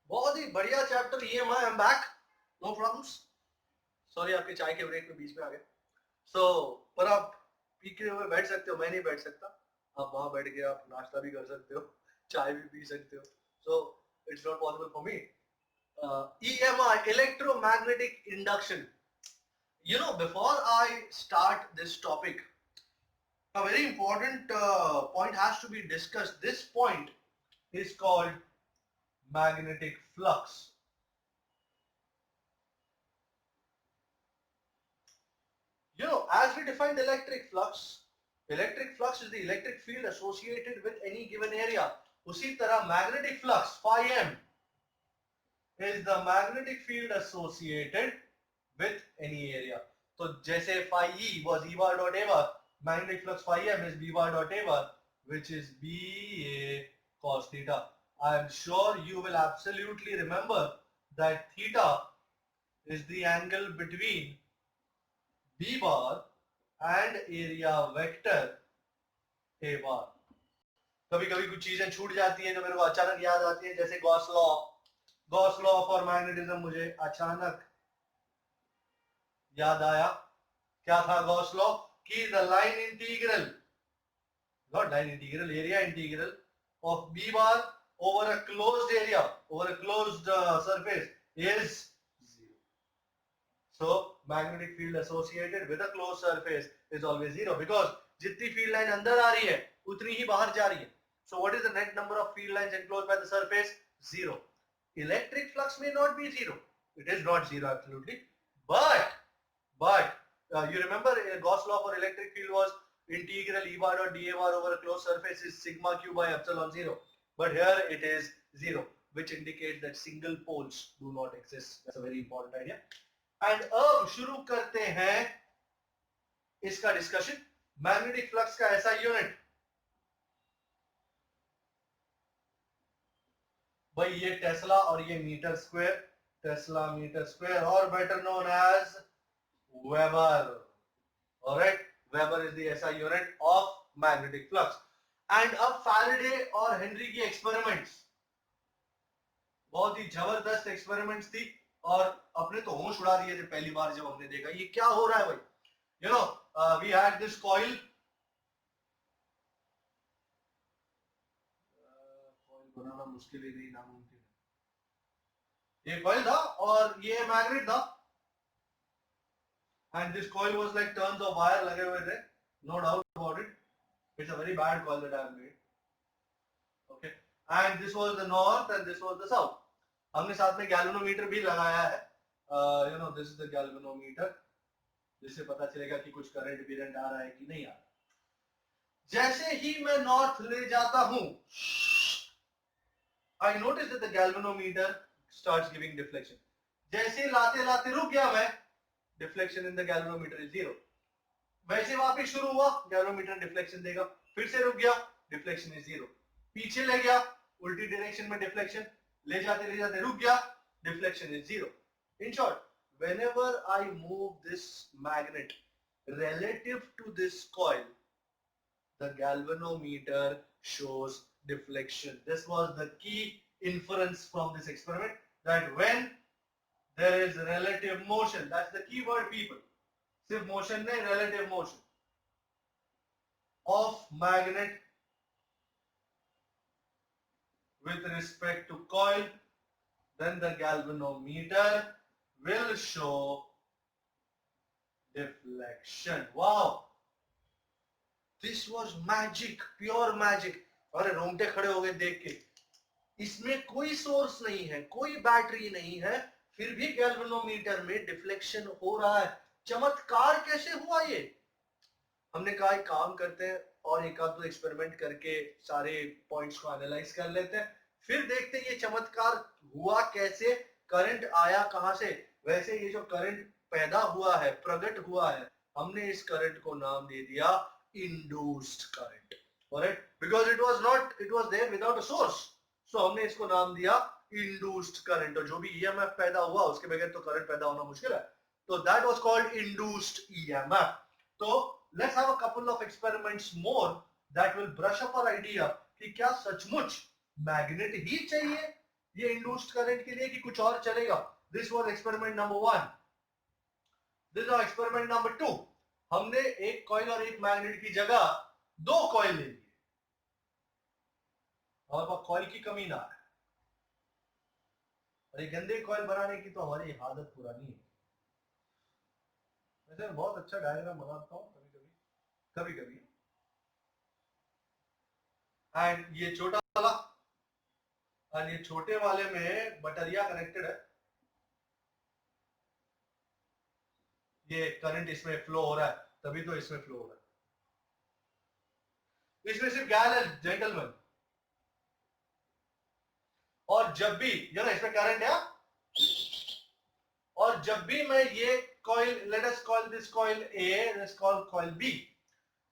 बहुत ही बढ़िया chapter EMI. I'm back. No problems. Sorry आपके चाय के ब्रेक में बीच में आ गए। सो पर आप पी के हुए बैठ सकते हो, मैं नहीं बैठ सकता। आप वहां बैठ के आप नाश्ता भी कर सकते हो, चाय भी पी सकते हो। So it's not possible for me. EMI, electromagnetic induction. You know, before I start this topic, a very important point has to be discussed. This point is called magnetic flux. You know, as we defined electric flux is the electric field associated with any given area. उसी तरह magnetic flux, phi m, is the magnetic field associated with any area. So जैसे phi e was E bar dot A bar, magnetic flux phi m is B bar dot A bar, which is BA cos theta. I am sure you will absolutely remember that theta is the angle between B bar and area vector A bar. कभी कभी कुछ चीजें छूट जाती हैं जो मेरे को अचानक याद आती है, जैसे गॉस लॉ फॉर मैग्नेटिज्म मुझे अचानक याद आया। क्या था गॉस लॉ? कि the line integral, not line integral, area integral of B bar over a closed area, over a closed surface is zero. So magnetic field associated with a closed surface is always zero, because जितनी field line अंदर आ रही है उतनी ही बाहर जा रही है. So what is the net number of field lines enclosed by the surface? Zero. Electric flux may not be zero. It is not zero absolutely, but you remember Gauss law for electric field was integral E bar dot dA bar over a closed surface is sigma q by epsilon zero. But here it is zero, which indicates that single poles do not exist. That's a very important idea. And अब शुरू करते हैं इसका discussion. Magnetic flux का ऐसा unit, भाई ये tesla और ये metre square, tesla metre square, और better known as weber. Alright, weber is the SI unit of magnetic flux. And अब फैराडे और हेनरी की एक्सपेरिमेंट्स, बहुत ही जबरदस्त एक्सपेरिमेंट्स थी, और अपने तो होश उड़ा दिए थे पहली बार जब हमने देखा ये क्या हो रहा है भाई. You know, we had this coil, coil बनाना मुश्किल ही नहीं, नामुमकिन है. ये कॉइल था और ये मैग्नेट था, and this coil was like turns of wire लगे हुए थे, no doubt about it. It's a very bad coil that I have made. Okay, and this was the north and this was the south. हमने साथ में galvanometer भी लगाया है. You know, this is the galvanometer, जिससे पता चलेगा कि कुछ करंट बिरंट आ रहा है कि नहीं आ रहा. जैसे ही मैं नॉर्थ ले जाता हूं, I noticed that the galvanometer starts giving deflection. जैसे लाते लाते रुक गया मैं, deflection in the galvanometer is zero. वैसे वापस शुरू हुआ, गैल्वेनोमीटर डिफ्लेक्शन देगा, फिर से रुक गया, डिफ्लेक्शन इज जीरो. पीछे ले गया, उल्टी डायरेक्शन में डिफ्लेक्शन, ले जाते रुक गया, deflection is zero. In short, whenever I move this magnet relative to this coil, the galvanometer shows deflection. This was the key inference from this experiment, that when there is relative motion, that's the key word people, सिर्फ motion नहीं, relative motion of magnet with respect to coil, then the galvanometer will show deflection. Wow, this was magic, pure magic. अरे रोंगटे खड़े हो गए देख के. इसमें कोई सोर्स नहीं है, कोई बैटरी नहीं है, फिर भी गैल्वेनोमीटर में डिफ्लेक्शन हो रहा है. चमत्कार कैसे हुआ ये? हमने कहा एक काम करते हैं और एक आध दो एक्सपेरिमेंट करके सारे पॉइंट्स को एनालाइज कर लेते हैं, फिर देखते हैं ये चमत्कार हुआ कैसे, करंट आया कहां से. वैसे ये जो करंट पैदा हुआ है, प्रकट हुआ है, हमने इस करंट को नाम दे दिया induced current. Alright, because it was there without a source, so हमने इसको नाम दिया इंड्यूस्ड करंट. और जो भी ईएमएफ पैदा हुआ उसके बगैर तो करंट पैदा होना मुश्किल है, तो that was called induced EMF. तो let's have a couple of experiments more that will brush up our idea कि क्या सचमुच मैग्नेट ही चाहिए ये इंड्यूस्ड करंट के लिए कि कुछ और चलेगा. This was experiment number 1. This is experiment number 2. हमने एक कॉइल और एक मैग्नेट की जगह 2 कॉइल ले लिए. हमारे पास कॉइल की कमी ना है. और ये गंदे कॉइल बनाने की तो हमारी आदत पुरानी है. वैसे बहुत अच्छा डायग्राम बनाता हूँ कभी कभी. एंड ये छोटा वाला और ये छोटे वाले में बैटरिया कनेक्टेड है. ये करंट इसमें फ्लो हो रहा है, तभी तो इसमें फ्लो हो रहा है. इसमें सिर्फ गैल है जेंटलमैन. और जब भी इसमें करंट है, और जब भी मैं ये coil, let us call this coil A, let's call coil B.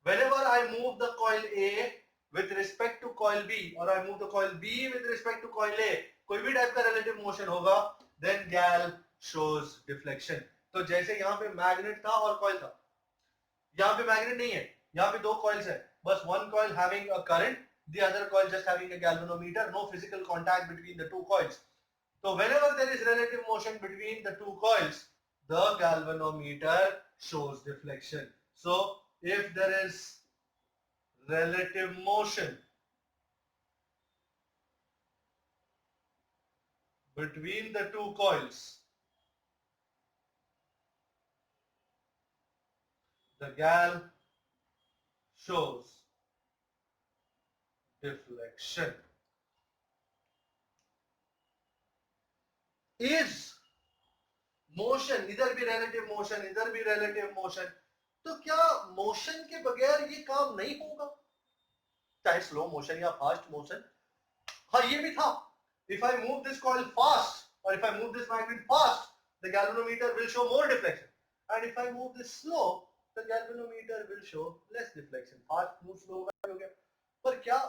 Whenever I move the coil A with respect to coil B, or I move the coil B with respect to coil A, कोई भी type का relative motion होगा, then gal shows deflection. तो जैसे यहाँ पे magnet था और कॉइल था, यहाँ पे मैग्नेट नहीं है, यहाँ पे 2 कॉइल्स है, बस one coil having a current, the other coil just having a galvanometer, no physical contact between the 2 coils. So whenever there is relative motion between the 2 coils, the galvanometer shows deflection. So if there is relative motion between the 2 coils, the gal shows deflection. Is motion, इधर भी relative motion, इधर भी relative motion, तो क्या motion के बगैर ये काम नहीं होगा? चाहे स्लो मोशन या फास्ट मोशन. हाँ, ये भी था. If I move this coil fast or if I move this magnet fast, the galvanometer will show more deflection. And if I move this slow, the galvanometer will show less deflection. Fast move slow हो गया. पर क्या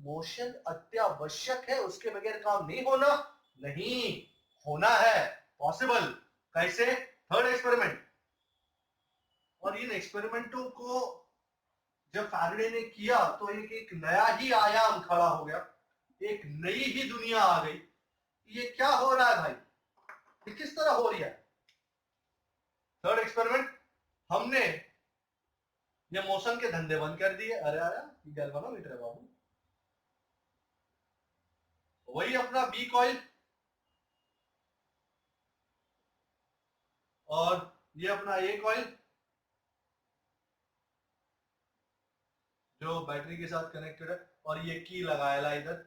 motion अत्यावश्यक है? उसके बगैर काम नहीं होना? नहीं, होना है. पॉसिबल. कैसे? Third experiment. और इन एक्सपेरिमेंटों को जब फैराडे ने किया तो एक नया ही आयाम खड़ा हो गया, एक नई ही दुनिया आ गई. ये क्या हो रहा है भाई? ये किस तरह हो रही है? थर्ड एक्सपेरिमेंट, हमने ये मोशन के धंधे बंद कर दिए. अरे अरे गैल्वेनोमीटर है बाबू. वही अपना बी कॉइल और ये अपना ए कॉइल जो बैटरी के साथ कनेक्टेड है, और ये की लगाया इधर.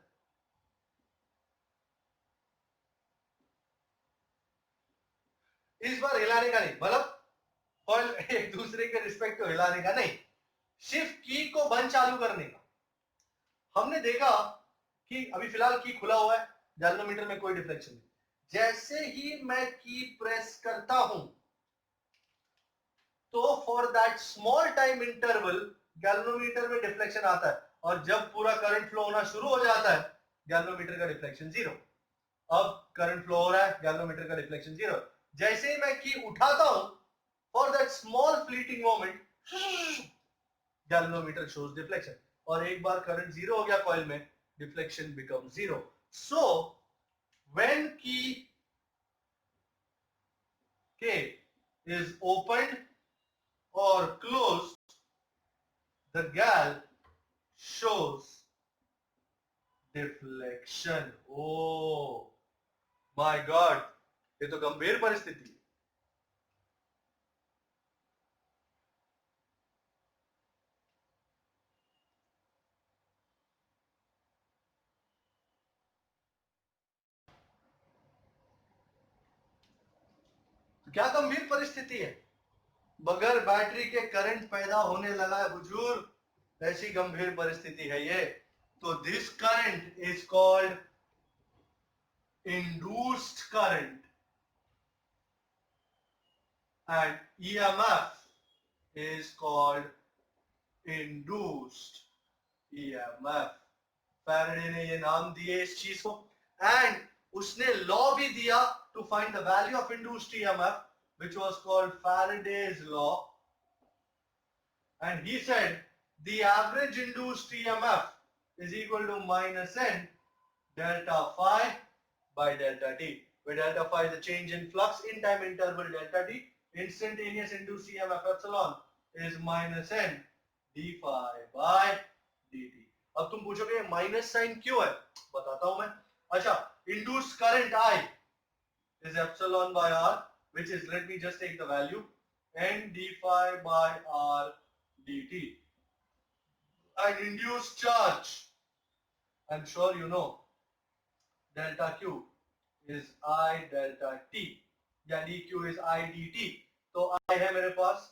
इस बार हिलाने का नहीं, मतलब कॉइल एक दूसरे के रिस्पेक्ट को हिलाने का नहीं, सिर्फ की को बंद चालू करने का. हमने देखा कि अभी फिलहाल की खुला हुआ है, गैल्वेनोमीटर में कोई डिफ्लेक्शन नहीं. जैसे ही मैं की प्रेस करता हूं तो for that small time interval galvanometer में डिफ्लेक्शन आता है, और जब पूरा करंट फ्लो होना शुरू हो जाता है गैल्वेनोमीटर का डिफ्लेक्शन 0. अब करंट फ्लो हो रहा है, गैल्वेनोमीटर का डिफ्लेक्शन 0. जैसे ही मैं की उठाता हूं, for that small fleeting moment galvanometer shows deflection. और एक बार करंट 0 हो गया कॉइल में, डिफ्लेक्शन बिकम 0. सो व्हेन की K is opened or closed, the gal shows deflection. Oh my God, ये तो गंभीर परिस्थिति है. क्या गंभीर परिस्थिति है? बगैर बैटरी के करंट पैदा होने लगा है बुजुर्ग, ऐसी गंभीर परिस्थिति है ये. तो this current is called induced current and EMF is called induced EMF. Faraday ने ये नाम दिए इस चीज को, एंड उसने लॉ भी दिया to find the value of induced EMF, which was called Faraday's law. And he said the average induced EMF is equal to minus n delta phi by delta t, where delta phi is the change in flux in time interval delta t, instantaneous induced EMF epsilon is minus n d phi by dt. अब तुम पूछोगे minus sign क्यों है, बताता हूं मैं. अच्छा, induced current I is epsilon by r, which is, let me just take the value, n d phi by r dt. And induced charge, I'm sure you know, delta q is I delta t, या dq is I dt. तो I है मेरे पास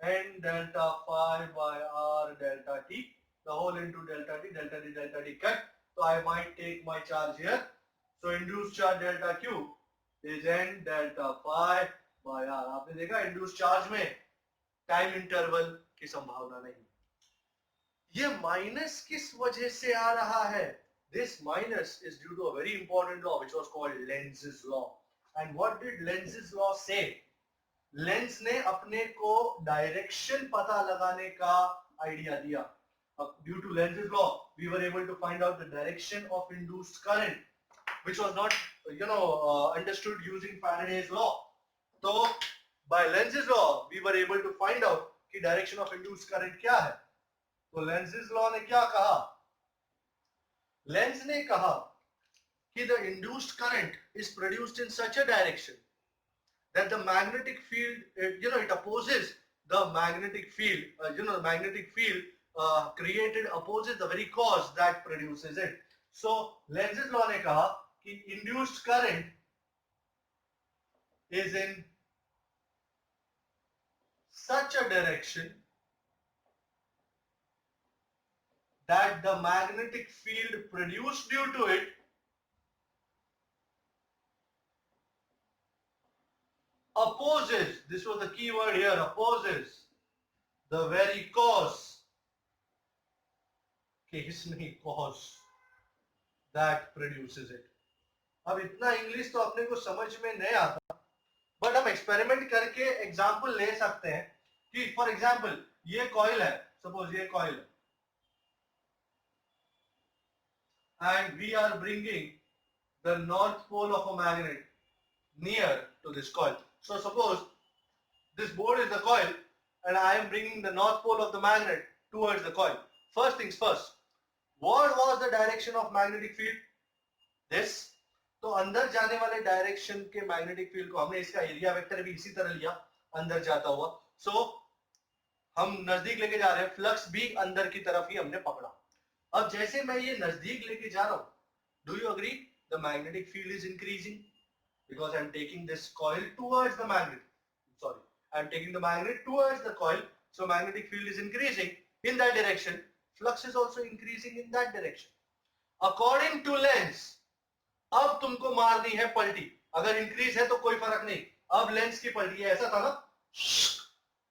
n delta phi by r delta t, the whole into delta t cut. So I might take my charge here. So induced charge delta q is n delta phi by r. आपने देखा induced charge में time interval की संभावना नहीं. ये minus किस वजह से आ रहा है? This minus is due to a very important law which was called Lenz's law. And what did Lenz's law say? Lens ने अपने को डायरेक्शन पता लगाने का आइडिया दिया. Due to Lenz's law, we were able to find out the direction of induced current, which was not, understood using Faraday's law. So, by Lenz's law, we were able to find out कि direction of induced current क्या है. तो Lenz's law ने क्या कहा? Lenz ने कहा कि the induced current is produced in such a direction that the magnetic field, it opposes the magnetic field, the magnetic field created opposes the very cause that produces it. So Lenz's law ने कहा कि induced current is in such a direction that the magnetic field produced due to it opposes, this was the key word here, opposes the very cause, cause that produces it. अब इतना English तो अपने को समझ में नहीं आता, but हम एक्सपेरिमेंट करके एग्जांपल ले सकते हैं कि फॉर एग्जांपल ये कॉइल है, सपोज ये कॉइल है, and we are bringing the north pole of a magnet near to this coil. So suppose this board is the coil and I am bringing the north pole of the magnet towards the coil. First things first, what was the direction of magnetic field? This. तो अंदर जाने वाले direction के magnetic field को हमने इसका area vector भी इसी तरह लिया, अंदर जाता हुआ. सो हम नजदीक लेके जा रहे हैं, फ्लक्स भी अंदर की तरफ ही हमने पकड़ा. अब जैसे मैं ये नजदीक लेके जा रहा हूं, do you agree the magnetic field is increasing because I am taking this coil towards the magnet. Sorry, I am taking the magnet towards the coil, so magnetic field is increasing in that direction. Flux is also increasing in that direction. According to Lenz, अब तुमको मारनी है पलटी. अगर increase है तो कोई फर्क नहीं. अब लेंस की पलटी है, ऐसा था ना.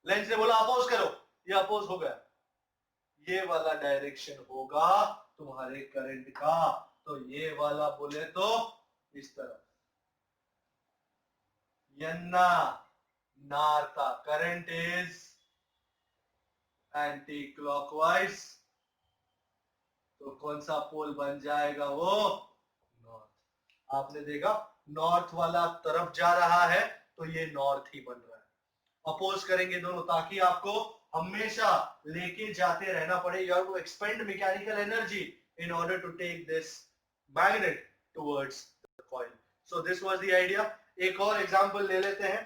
लेंस ने बोला अपोज करो, ये अपोज हो गया. ये वाला डायरेक्शन होगा तुम्हारे करंट का, तो ये वाला बोले तो इस तरह. Yanna Nartha, current is anti-clockwise, तो कौन सा पोल बन जाएगा वो? नॉर्थ. आपने देखा नॉर्थ वाला तरफ जा रहा है तो ये नॉर्थ ही बन रहा है. अपोज करेंगे दोनों ताकि आपको हमेशा लेके जाते रहना पड़े. You have to expend mechanical energy in order to take this magnet towards the coil. So this was the idea. एक और एग्जाम्पल ले लेते हैं.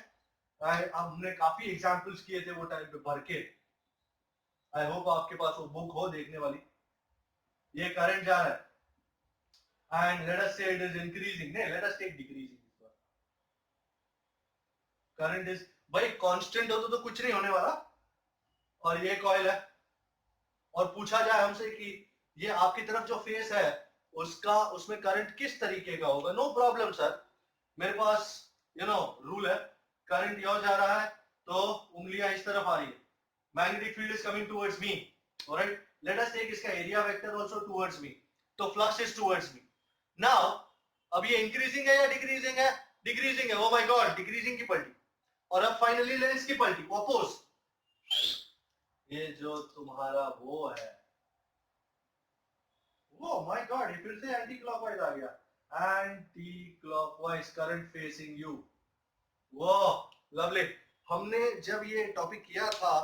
हमने काफी एग्जाम्पल्स किए थे वो टाइम पे भर के. आई होप आपके पास वो बुक हो देखने वाली. ये करंट जा रहा है and let us say it is increasing. नहीं, let us take decreasing. Current is, भाई कांस्टेंट हो तो कुछ नहीं होने वाला. और ये कॉइल है और पूछा जाए हमसे कि ये आपकी तरफ जो फेस है उसका, उसमें करंट किस तरीके का होगा. नो प्रॉब्लम सर, मेरे पास रूल है. करंट यहाँ जा रहा है तो उंगलियां इस तरफ आ रही है. Magnetic field is coming towards me. Alright, let us take इसका area vector also towards me. तो flux is towards me. Now अब ये इंक्रीजिंग है या डिक्रीजिंग है? डिक्रीजिंग है. ओ माय गॉड, डिक्रीजिंग की पलटी. और अब फाइनली लेंस की पलटी, अपोज. ये जो तुम्हारा वो है, वो माय गॉड, ये फिर से एंटी क्लॉकवाइज आ गया. Anti-clockwise current facing you. Whoa, lovely. हमने जब ये टॉपिक किया था,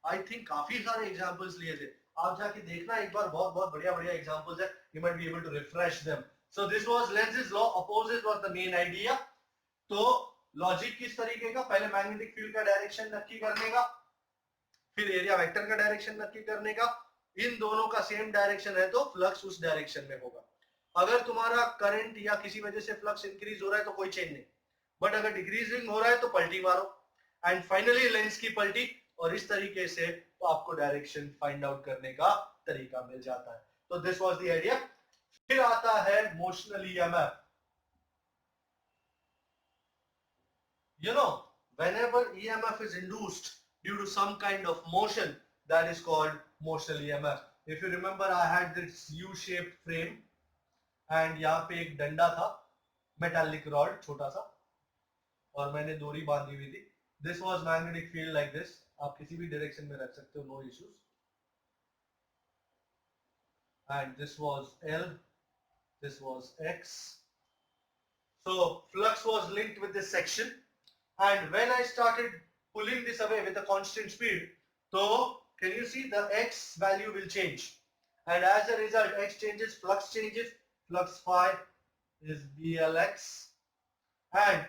आई थिंक काफी सारे एग्जांपल्स लिए थे. आप जाके देखना एक बार, बहुत बहुत बढ़िया बढ़िया एग्जांपल्स है. You might be able to refresh them. So this was Lenz's law. Opposite was the main idea. तो लॉजिक किस तरीके का, पहले मैग्नेटिक फील्ड का डायरेक्शन नक्की करने का, फिर एरिया वेक्टर का डायरेक्शन नक्की करने का. इन दोनों का सेम डायरेक्शन है तो फ्लक्स उस डायरेक्शन में होगा. अगर तुम्हारा करंट या किसी वजह से फ्लक्स इंक्रीज हो रहा है तो कोई चेंज नहीं, बट अगर डिक्रीजिंग हो रहा है तो पलटी मारो. एंड फाइनली लेंस की पलटी, और इस तरीके से तो आपको डायरेक्शन फाइंड आउट करने का तरीका मिल जाता है. तो दिस वाज द आइडिया. फिर आता है motional EMF. You know, whenever EMF is induced due to some kind of motion, that is called motional EMF. If you remember, I had this U-shaped frame and यहाँ पे एक डंडा था, metallic rod छोटा सा, और मैंने डोरी बांधी हुई थी. This was magnetic field like this. आप किसी भी डायरेक्शन में रख सकते हो, no issues. And this was L, this was X. So flux was linked with this section. And when I started pulling this away with a constant speed, so can you see the X value will change, and as a result X changes, flux changes. Flux phi is BLX, and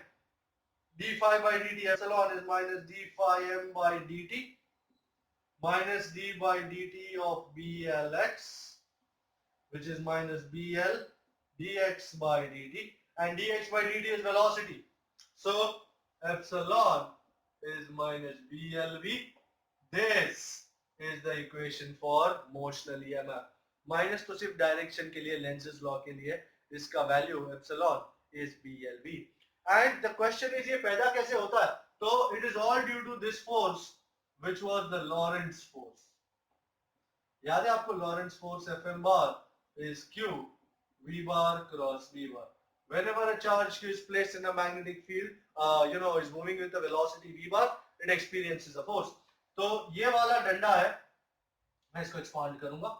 d phi by dt epsilon is minus d phi m by dt minus d by dt of BLX, which is minus BL dx by dt, and dx by dt is velocity. So epsilon is minus BLV. This is the equation for motional EMF. Minus तो सिर्फ direction के लिए, लेंज़'s law के लिए. इसका value epsilon is BLV. And the question is, ये पैदा कैसे होता है? तो it is all due to this force which was the Lorentz force. याद है आपको Lorentz force Fm bar is Q V bar cross V bar. Whenever a charge is placed in a magnetic field, is moving with the velocity v bar, it experiences a force. तो ये वाला डंडा है, मैं इसको expand करूंगा,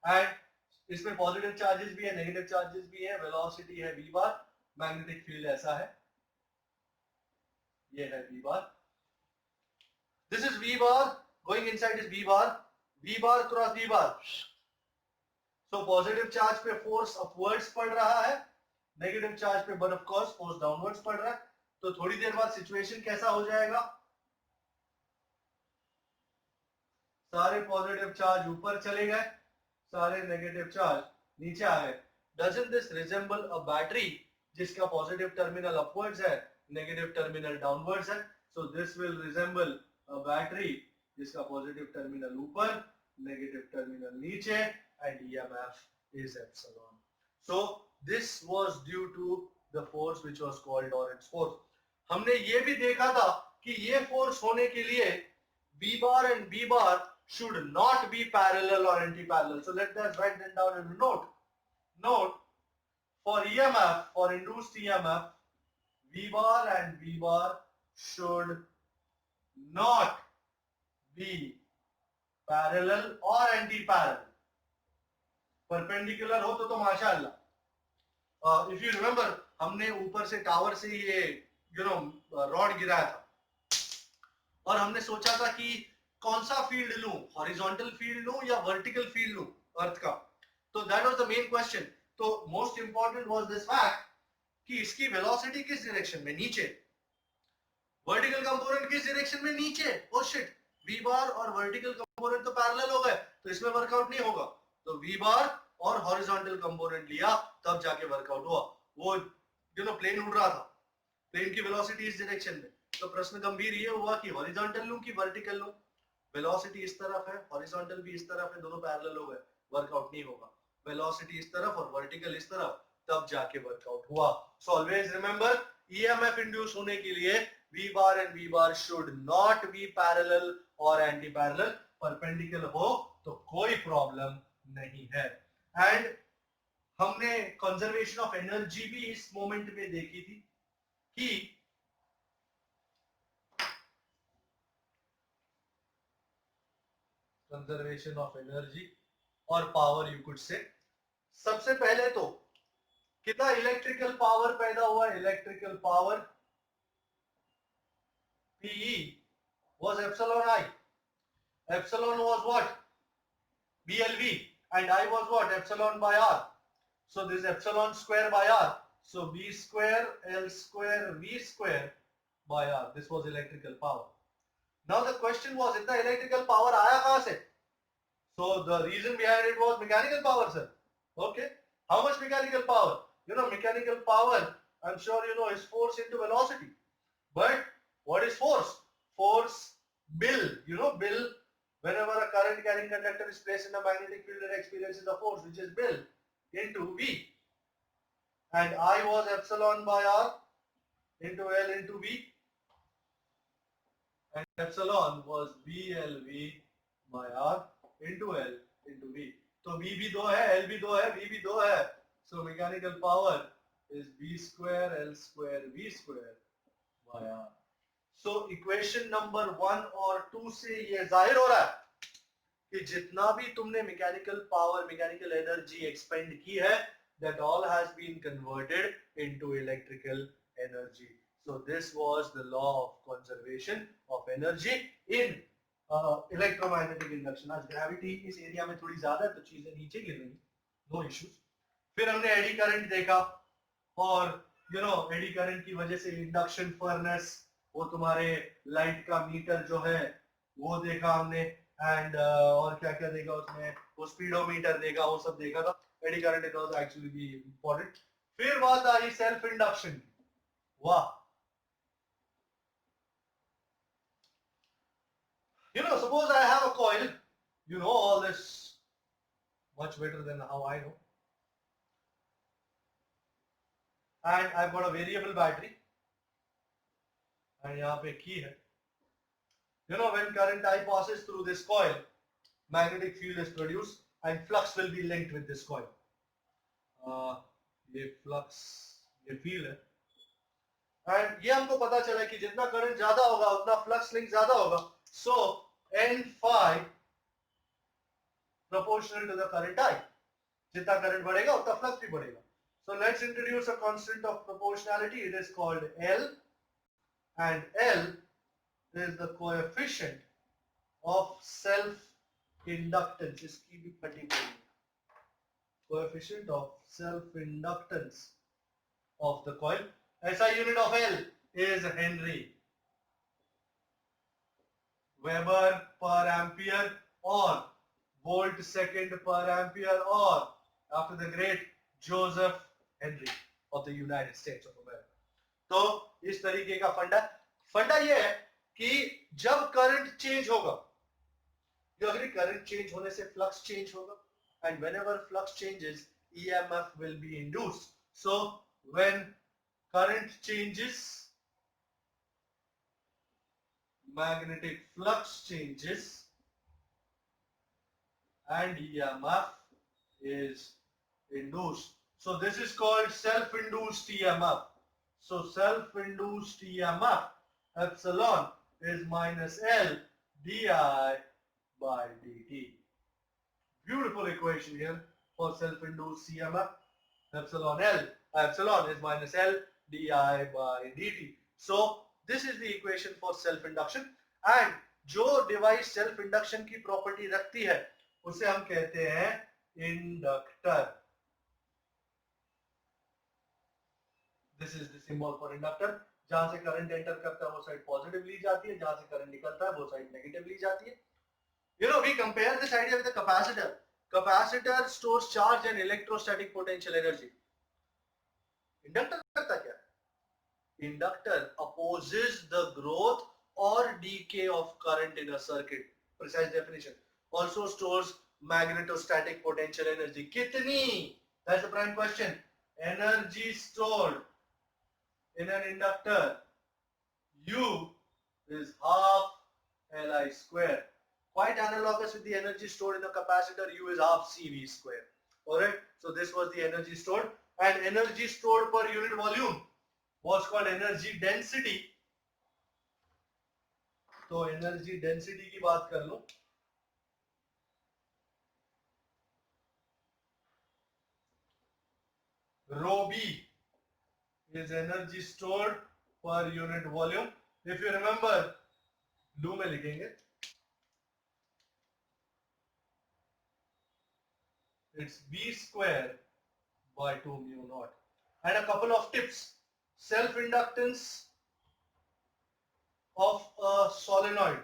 and इसमें positive charges भी है, नेगेटिव चार्जेस भी है, वेलोसिटी है v bar, मैग्नेटिक फील्ड ऐसा है, ये है v bar. This is v bar, going inside is v bar cross v bar. So positive charge पे फोर्स अपवर्ड्स पड़ रहा है, नेगेटिव चार्ज पे but of course force downwards पड़ रहा है. तो थोड़ी देर बाद सिचुएशन कैसा हो जाएगा, सारे पॉजिटिव चार्ज ऊपर चले गए, सारे नेगेटिव चार्ज नीचे आ गए. Doesn't this resemble a battery जिसका पॉजिटिव टर्मिनल अपवर्ड्स है, नेगेटिव टर्मिनल डाउनवर्ड्स है? सो this will resemble a battery जिसका पॉजिटिव टर्मिनल ऊपर, नेगेटिव टर्मिनल नीचे, and EMF is epsilon. So this was due to the force which was called Lorentz force. हमने ये भी देखा था कि ये फोर्स होने के लिए V bar and B bar should not be parallel or anti-parallel. So let us write them down in a note. Note, for EMF, for induced EMF, V bar and B bar should not be parallel or anti-parallel. Perpendicular हो तो माशाअल्लाह. If you remember, हमने ऊपर से tower से ये rod गिराया था, और हमने सोचा था कि कौन सा फील्ड लूं, हॉरिजॉन्टल फील्ड लूं या वर्टिकल फील्ड लूं अर्थ का. तो that was the main question. तो most important was this fact कि इसकी वेलोसिटी किस डायरेक्शन में, नीचे. वर्टिकल कंपोनेंट किस डायरेक्शन में, नीचे. ओ शिट, वी बार और वर्टिकल कंपोनेंट तो पैरेलल हो गए, तो इसमें वर्कआउट नहीं होगा. तो वी बार और हॉरिजॉन्टल कंपोनेंट लिया, तब जाके वर्कआउट हुआ. वो प्लेन उड़ रहा था, प्लेन की वेलोसिटी इस डायरेक्शन में. तो प्रश्न गंभीर ये हुआ कि हॉरिजॉन्टल लूं कि वर्टिकल लूं. वेलोसिटी इस तरफ है, हॉरिजॉन्टल भी इस तरफ है, दोनों पैरेलल हो गए, वर्कआउट नहीं होगा. वेलोसिटी इस तरफ और वर्टिकल इस तरफ, तब जाके वर्कआउट हुआ. So always remember, EMF induce होने के लिए V bar and V bar should not be parallel or anti-parallel. Perpendicular हो तो कोई प्रॉब्लम नहीं है. एंड हमने कंजर्वेशन ऑफ एनर्जी भी इस मोमेंट में देखी थी कि कंजर्वेशन ऑफ एनर्जी और पावर, यू कुड से. सबसे पहले तो कितना इलेक्ट्रिकल पावर पैदा हुआ, electrical power PE was epsilon I. Epsilon was what? BLV. And I was what? Epsilon by R. So this epsilon square by R. So B square L square V square by R. This was electrical power. Now the question was, इतना electrical power आया कहाँ से? So the reason behind it was mechanical power, sir. Okay. How much mechanical power? You know, mechanical power, I'm sure you know, is force into velocity. But what is force? Force bill. You know, bill. Whenever a current carrying conductor is placed in a magnetic field, it experiences a force, which is bill into V. And I was epsilon by R into L into V. And epsilon was BLV by R into L into V. तो V भी दो है, L भी दो है, V भी दो है. So mechanical power is B square L square V square by R. So equation number 1 और 2 से ये जाहिर हो रहा है कि जितना भी तुमने mechanical power, mechanical energy expend की है, that all has been converted into electrical energy. So this was the law of conservation of energy in electromagnetic induction. आज gravity इस एरिया में थोड़ी ज्यादा है तो चीजें नीचे गिर रही, no issues. फिर हमने एडी करंट देखा और you know एडी करंट की वजह से इंडक्शन फर्नेस, वो तुम्हारे लाइट का मीटर जो है वो देखा हमने, एंड और क्या क्या देखा उसमें, वो स्पीडोमीटर देखा, वो सब देखा था. Eddy current it was actually the important. फिर बात आई सेल्फ इंडक्शन की. वाह. You know, suppose I have a coil, you know all this much better than how I know, and I've got a variable battery, and यहाँ पे key है. You know, when current I passes through this coil, magnetic field is produced and flux will be linked with this coil. ये flux, ये field है, and ये हमको पता चला कि जितना करंट ज्यादा होगा उतना फ्लक्स लिंक ज्यादा होगा. So N phi proportional to the current I. जितना करंट बढ़ेगा उतना फ्लक्स भी बढ़ेगा. So let's introduce a constant of proportionality. It is called L, and L is the coefficient of self-inductance. इसकी भी cutting coefficient of self-inductance of the coil. SI unit of L is Henry. Weber per ampere or volt second per ampere, or after the great Joseph Henry of the United States of America. तो इस तरीके का फंडा ये है कि जब current change होगा, करंट चेंज होने से फ्लक्स चेंज होगा, and whenever flux changes, EMF will be induced. So when current changes, magnetic flux changes, and EMF is induced. So this is called self-induced EMF. So self-induced EMF, epsilon, is minus L di by dt. Beautiful equation here for self-induced EMF. Epsilon is minus L di by dt. So this is the equation for self-induction, and जो device self-induction की property रखती है उसे हम कहते हैं inductor. This is the symbol for inductor. जहां से करंट एंटर करता है वो साइड पॉजिटिव ली जाती है, जहां से करंट निकलता है वो साइड नेगेटिव ली जाती है. You know, we compare this idea with a capacitor. Capacitor stores charge and electrostatic potential energy. Inductor करता क्या? Inductor opposes the growth or decay of current in a circuit. Precise definition. Also stores magnetostatic potential energy. कितनी? That's the prime question. Energy stored in an inductor, U is half Li square. Quite analogous with the energy stored in a capacitor. U is half CV square. Alright, so this was the energy stored, and energy stored per unit volume was called energy density. तो energy density की बात कर लो. Rho B is energy stored per unit volume. If you remember, लू में लिखेंगे it's v square by 2 mu naught. And a couple of tips. Self inductance of a solenoid.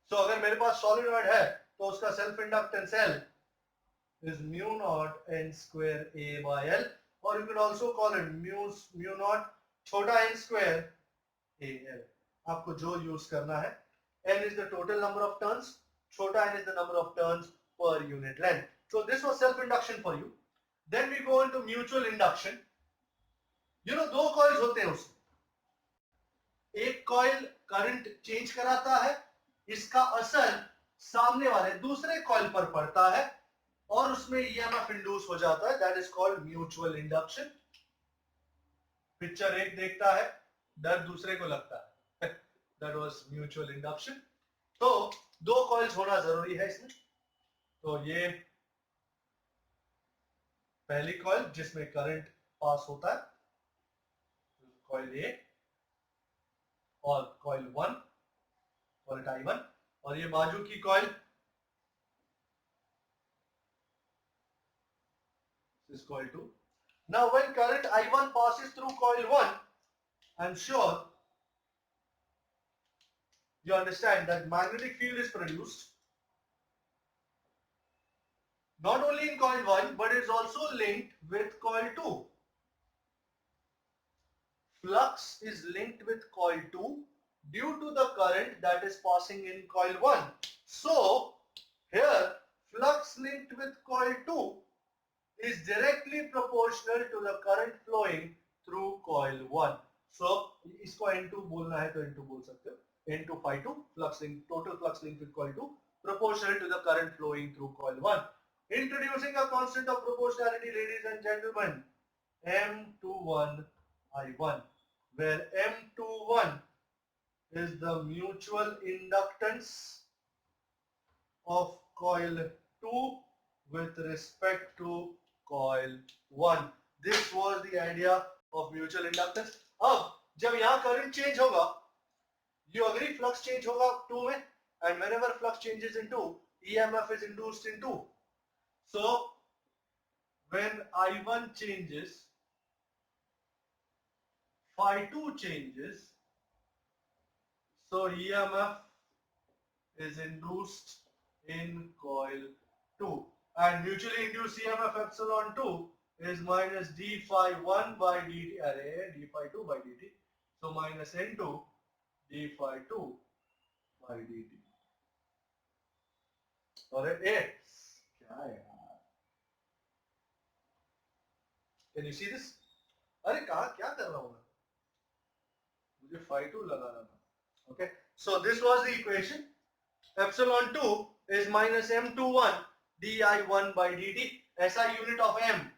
So अगर मेरे पास solenoid है तो उसका self inductance L is mu naught n square A by L, or you can also call it mu naught छोटा n square A L. आपको जो use करना है. N is the total number of turns, छोटा n is the number of turns per unit length. So this was self induction for you. Then we go into mutual induction. You know, दो coils होते हैं उसमें. एक coil current change कराता है, इसका असर सामने वाले दूसरे कॉइल पर पड़ता है और उसमें ईएमएफ इंड्यूस हो जाता है. That is called mutual induction. Picture एक देखता है, डर दूसरे को लगता है. That was mutual induction. तो दो कॉइल्स होना जरूरी है इसमें. तो ये पहली कॉइल जिसमें करंट पास होता है, कॉइल ए, और कॉइल 1 करंट I1, और ये बाजू की coil is coil 2. Now when current I1 passes through coil 1, I'm sure you understand that magnetic field is produced not only in coil 1 but it's also linked with coil 2. Flux is linked with coil 2 due to the current that is passing in coil 1. So here flux linked with coil 2 is directly proportional to the current flowing through coil 1. So इसको N2 बोलना है तो N2 बोल सकते हो. N2 phi 2 flux link, total flux link with coil 2 proportional to the current flowing through coil 1. Introducing a constant of proportionality, ladies and gentlemen, M21 I1, where M21 is the mutual inductance of coil 2 with respect to coil 1. This was the idea of mutual inductance. अब जब यहाँ current change होगा, you agree flux change होगा 2 में, and whenever flux changes in 2, EMF is induced in 2. So when I1 changes, phi 2 changes, so EMF is induced in coil 2. And mutually induced EMF epsilon 2 is minus d phi 1 by dt, d phi 2 by dt. So minus N2 d phi 2 by dt. और ये क्या है यार? Can you see this? अरे कहाँ क्या कर रहा हूँ मैं? मुझे phi 2 लगाना था. Okay. So this was the equation. Epsilon 2 is minus M21 di1 by dt. SI unit of M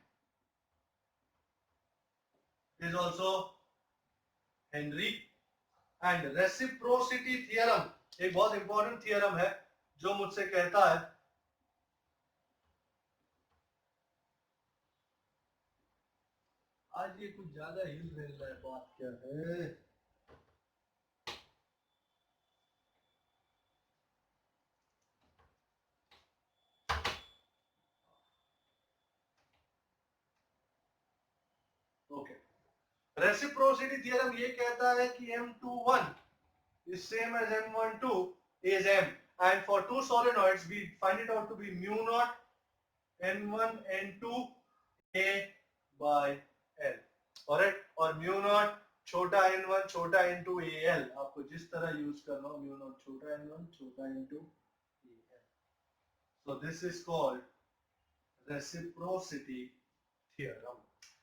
is also Henry. And reciprocity theorem एक बहुत इंपॉर्टेंट थियरम है जो मुझसे कहता है आज ये कुछ ज्यादा हिल रहा है. बात क्या है? Okay. Reciprocity theorem ये कहता है कि M21 is same as M12 is M, and for two solenoids we find it out to be mu naught N1 N2 A by L. Alright, और mu naught छोटा N1 छोटा N2 AL. आपको जिस तरह यूज करना हो, mu naught छोटा N1 छोटा N2 AL. So this is called reciprocity theorem.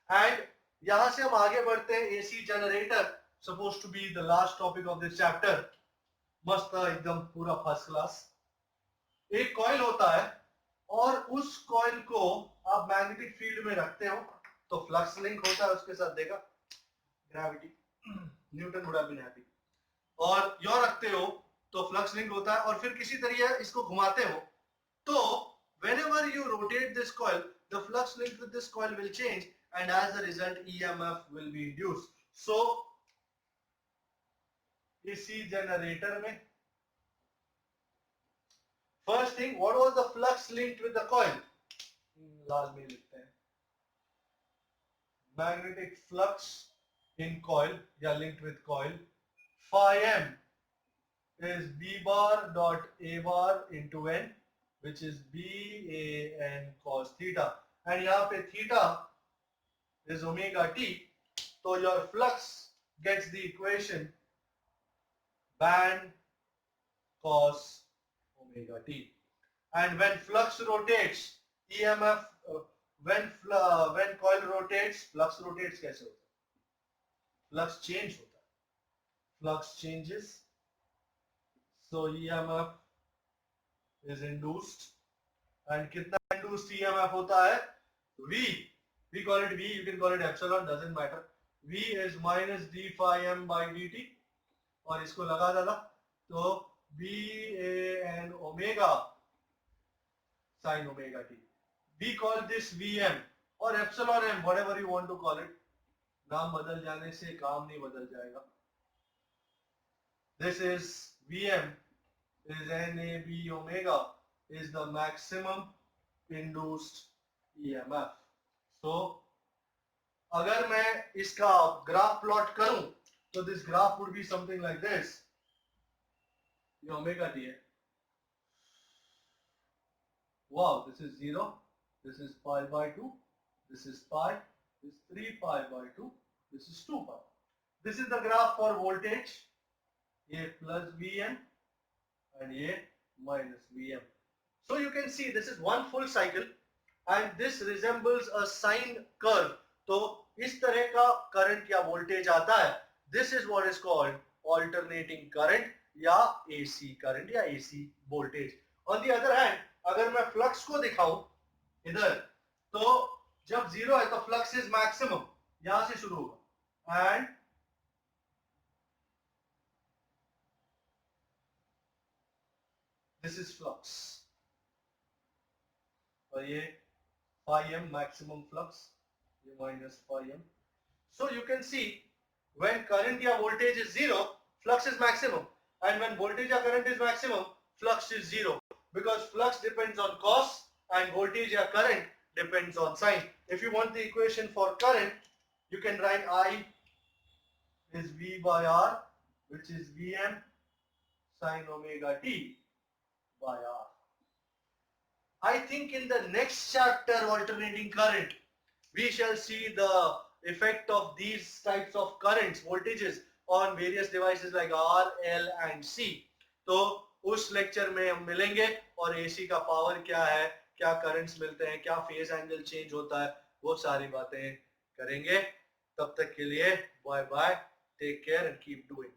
And यहां से हम आगे बढ़ते हैं. AC generator supposed to be the last topic of this chapter. मस्त एकदम पूरा फर्स्ट क्लास. एक कॉइल होता है और उस कॉइल को आप मैग्नेटिक फील्ड में रखते हो तो फ्लक्स लिंक होता है उसके साथ. देखा gravity, Newton would have been happy. और यो रखते हो तो फ्लक्स लिंक होता है और फिर किसी तरीके इसको घुमाते हो तो whenever you rotate this coil, the flux linked with this coil will change, and as a result EMF will be induced. So इसी जनरेटर में first thing, what was the flux linked with the coil? लाल में लिखते हैं, magnetic flux in coil या linked with coil phi m is b bar dot a bar into n, which is b a n cos theta, and यहाँ पे theta is omega t, so your flux gets the equation band cos omega t. And when flux rotates, EMF when coil rotates, flux rotates कैसे होता है? Flux change होता है. Flux changes, so EMF is induced. And कितना induced EMF होता है? V. We call it V. You can call it epsilon. Doesn't matter. V is minus d phi m by dt. और इसको लगा डाला तो B A N omega sin omega t. We call this Vm or epsilon m, whatever you want to call it. नाम बदल जाने से काम नहीं बदल जाएगा. This is Vm is NAB omega is the maximum induced EMF. So अगर मैं इसका ग्राफ प्लॉट करूं तो this graph would be something like this. ये omega t है. Wow, this is 0, this is pi by 2, this is pi, this is 3 pi by 2, this is 2 pi. This is the graph for voltage, A plus Vm and A minus Vm. So you can see this is one full cycle and this resembles a sine curve. तो इस तरह का current या voltage आता है. This is what is called alternating current या AC current या AC voltage. On the other hand, अगर मैं फ्लक्स को दिखाऊं इधर, तो जब जीरो है तो फ्लक्स इज मैक्सिमम, यहां से शुरू होगा, एंड दिस इज फ्लक्स, और ये phi m maximum flux, ये minus phi m. So you can see when current या voltage is zero, flux is maximum, and when voltage या current is maximum, flux is zero, because flux depends on cos and voltage or current depends on sine. If you want the equation for current, you can write I is V by R, which is Vm sine omega t by R. I think in the next chapter, alternating current, we shall see the effect of these types of currents, voltages on various devices like R, L and C. तो उस lecture में हम मिलेंगे और AC का power क्या है, क्या करंट्स मिलते हैं, क्या फेज एंगल चेंज होता है, वो सारी बातें करेंगे. तब तक के लिए bye bye, take care and keep doing.